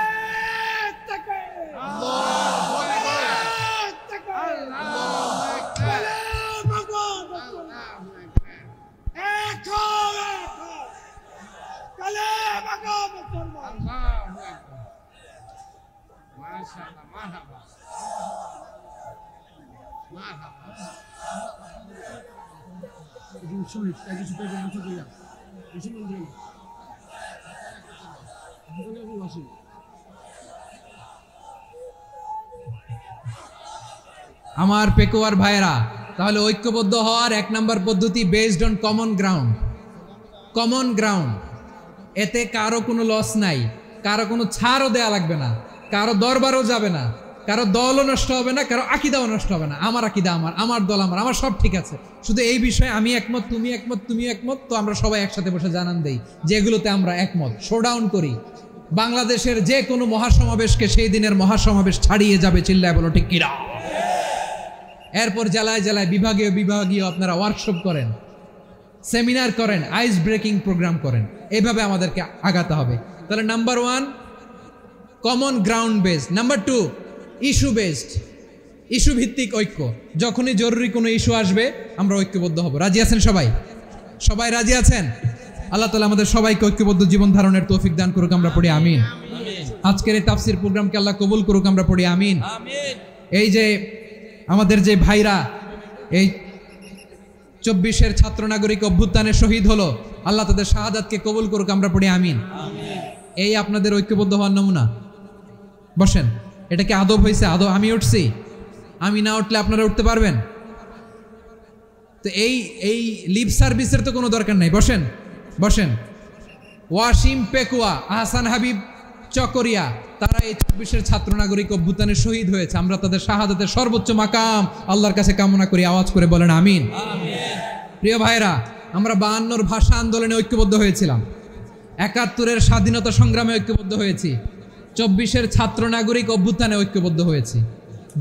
আমার পেকুয়ার ভাইয়েরা, তাহলে ঐক্যবদ্ধ হওয়ার 1 নম্বর পদ্ধতি based on common ground. Common ground, এতে কারো কোনো লস নাই, কারো কোনো ছাড়ও দেয়া লাগবে না, কারো দরবারও যাবে না, কারো দলও নষ্ট হবে না, কারো আকীদাও নষ্ট হবে না। আমার আকীদা আমার, আমার দল আমার, আমার সব ঠিক আছে। শুধু এই বিষয়ে আমি একমত, তুমি একমত, তুমি একমত, তো আমরা সবাই একসাথে বসে জানান দেই যে এগুলোতে আমরা একমত। শোডাউন করি, বাংলাদেশের যে কোনো মহাসমাবেশকে সেই দিনের মহাসমাবেশ ছাড়িয়ে যাবে, চিল্লায় বলো ঠিক কিনা? এরপর জেলায় জেলায় বিভাগীয় বিভাগীয় আপনারা ওয়ার্কশপ করেন, সেমিনার করেন, আইস ব্রেকিং প্রোগ্রাম করেন। এইভাবে আমাদেরকে আগাতে হবে। তাহলে number 1 common ground based. Number 2 issue based, issue ভিত্তিক ঐক্য। যখনই জরুরি কোনো ইস্যু আসবে আমরা ঐক্যবদ্ধ হব। রাজি আছেন সবাই? সবাই রাজি আছেন? আল্লাহ তাআলা আমাদের সবাইকে ঐক্যবদ্ধ জীবন ধারণের তৌফিক দান করুক, আমরা পড়ি আমিন। আজকের এই তাফসীর প্রোগ্রামকে আল্লাহ কবুল করুক, আমরা পড়ি আমিন। এই যে আমাদের যে ভাইরা এই 24-এর ছাত্র নাগরিক অভ্যুত্থানে শহীদ হলো, আল্লাহ তাদের শাহাদাতকে কবুল করুক, আমরা পড়ি আমিন। এই আপনাদের ঐক্যবদ্ধ হওয়ার নমুনা। বসেন, এটা কি আদব হয়েছে? আদব? আমি উঠছি, আমি না উঠলে আপনারা উঠতে পারবেন? তো এই লিপ সার্ভিসের তো কোনো দরকার নাই। বসেন, বসেন। ওয়াসিম পেকুয়া, আহসান হাবিব চকরিয়া, তারা এই 24-এর ছাত্র নাগরিক অভ্যুত্থানে শহীদ হয়েছে। আমরা তাদের শাহাদাতের সর্বোচ্চ মাকাম আল্লাহর কাছে কামনা করি। আওয়াজ করে বলেন আমিন। প্রিয় ভাইরা, আমরা 52-র ভাষা আন্দোলনে ঐক্যবদ্ধ হয়েছিলাম, 71-এর স্বাধীনতা সংগ্রামে ঐক্যবদ্ধ হয়েছি, 24-এর ছাত্র নাগরিক অভ্যুত্থানে ঐক্যবদ্ধ হয়েছি।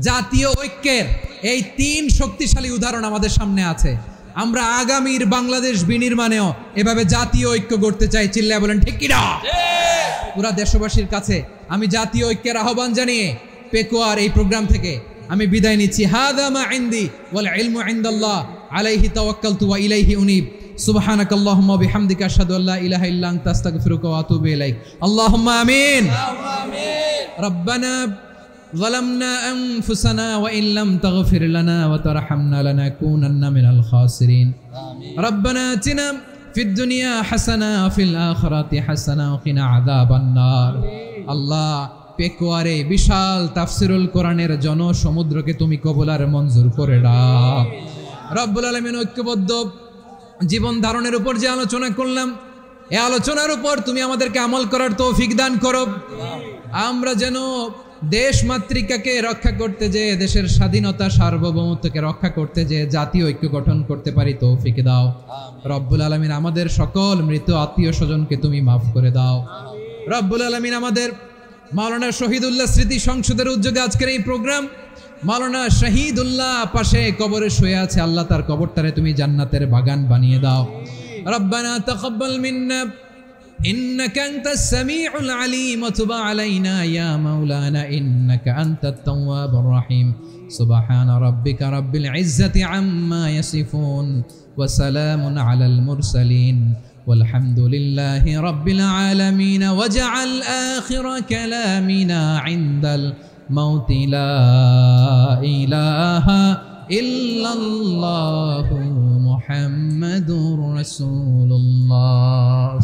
জাতীয় ঐক্যের এই 3 শক্তিশালী উদাহরণ আমাদের সামনে আছে। আমরা আগামীর বাংলাদেশ বিনির্মাণেও এভাবে জাতীয় ঐক্য গড়তে চাই। চিল্লায় বলেন ঠিক কিনা? পুরা দেশবাসীর কাছে আমি জাতীয় ঐক্যের আহ্বান জানিয়ে পেকুয়ার এই প্রোগ্রাম থেকে আমি বিদায় নিচ্ছি। হাদা মা ইনদি ওয়াল ইলমু ইনদাল্লাহ আলাইহি তাওয়াক্কালতু ওয়া ইলাইহি উনীব। সুবহানাকাল্লাহুম্মা বিহামদিকা আশহাদু আল্লা ইলাহা ইল্লা আনতা আস্তাগফিরুকা ওয়া আতুবু ইলাইক। আল্লাহুম্মা আমিন। রব্বানা ظلمنا أنفسنا وإن لم تغفر لنا وترحمنا لنكونن من الخاسرين. ربنا آتنا في الدنيا حسنة وفي الآخرة حسنة وقنا عذاب النار. আল্লাহ পেকুয়ারে বিশাল তাফসিরুল কোরআনের জনসমুদ্রকে তুমি কবুল আর মঞ্জুর করে দাও। রব্বুল আলামিন ঐক্যবদ্ধ জীবন ধারণের উপর যে আলোচনা করলাম, এই আলোচনার উপর তুমি আমাদেরকে আমল করার তৌফিক দান করো। আমরা যেন দেশ মাতৃকাকে রক্ষা করতে যে, দেশের স্বাধীনতা সার্বভৌমত্বকে রক্ষা করতে যে জাতীয় ঐক্য গঠন করতে পারি তৌফিক দাও। রব্বুল আলামিন আমাদের সকল মৃত আত্মীয় স্বজনকে তুমি মাফ করে দাও। রব্বুল আলামিন আমাদের মাওলানা শহীদুল্লাহ স্মৃতি সংসদের উদ্যোগে আজকের এই প্রোগ্রাম, মাওলানা শহীদুল্লাহ পাশে কবরে শুয়ে আছে, আল্লাহ তার কবরটারে তুমি জান্নাতের বাগান বানিয়ে দাও। রব্বানা তাকাব্বাল মিন্না إنك أنت السميع العليم وتب علينا يا مولانا إنك أنت التواب الرحيم. سبحان ربك رب العزة عما يصفون وسلام على المرسلين والحمد لله رب العالمين. واجعل آخر كلامنا عند الموت لا إله إلا الله محمد رسول الله.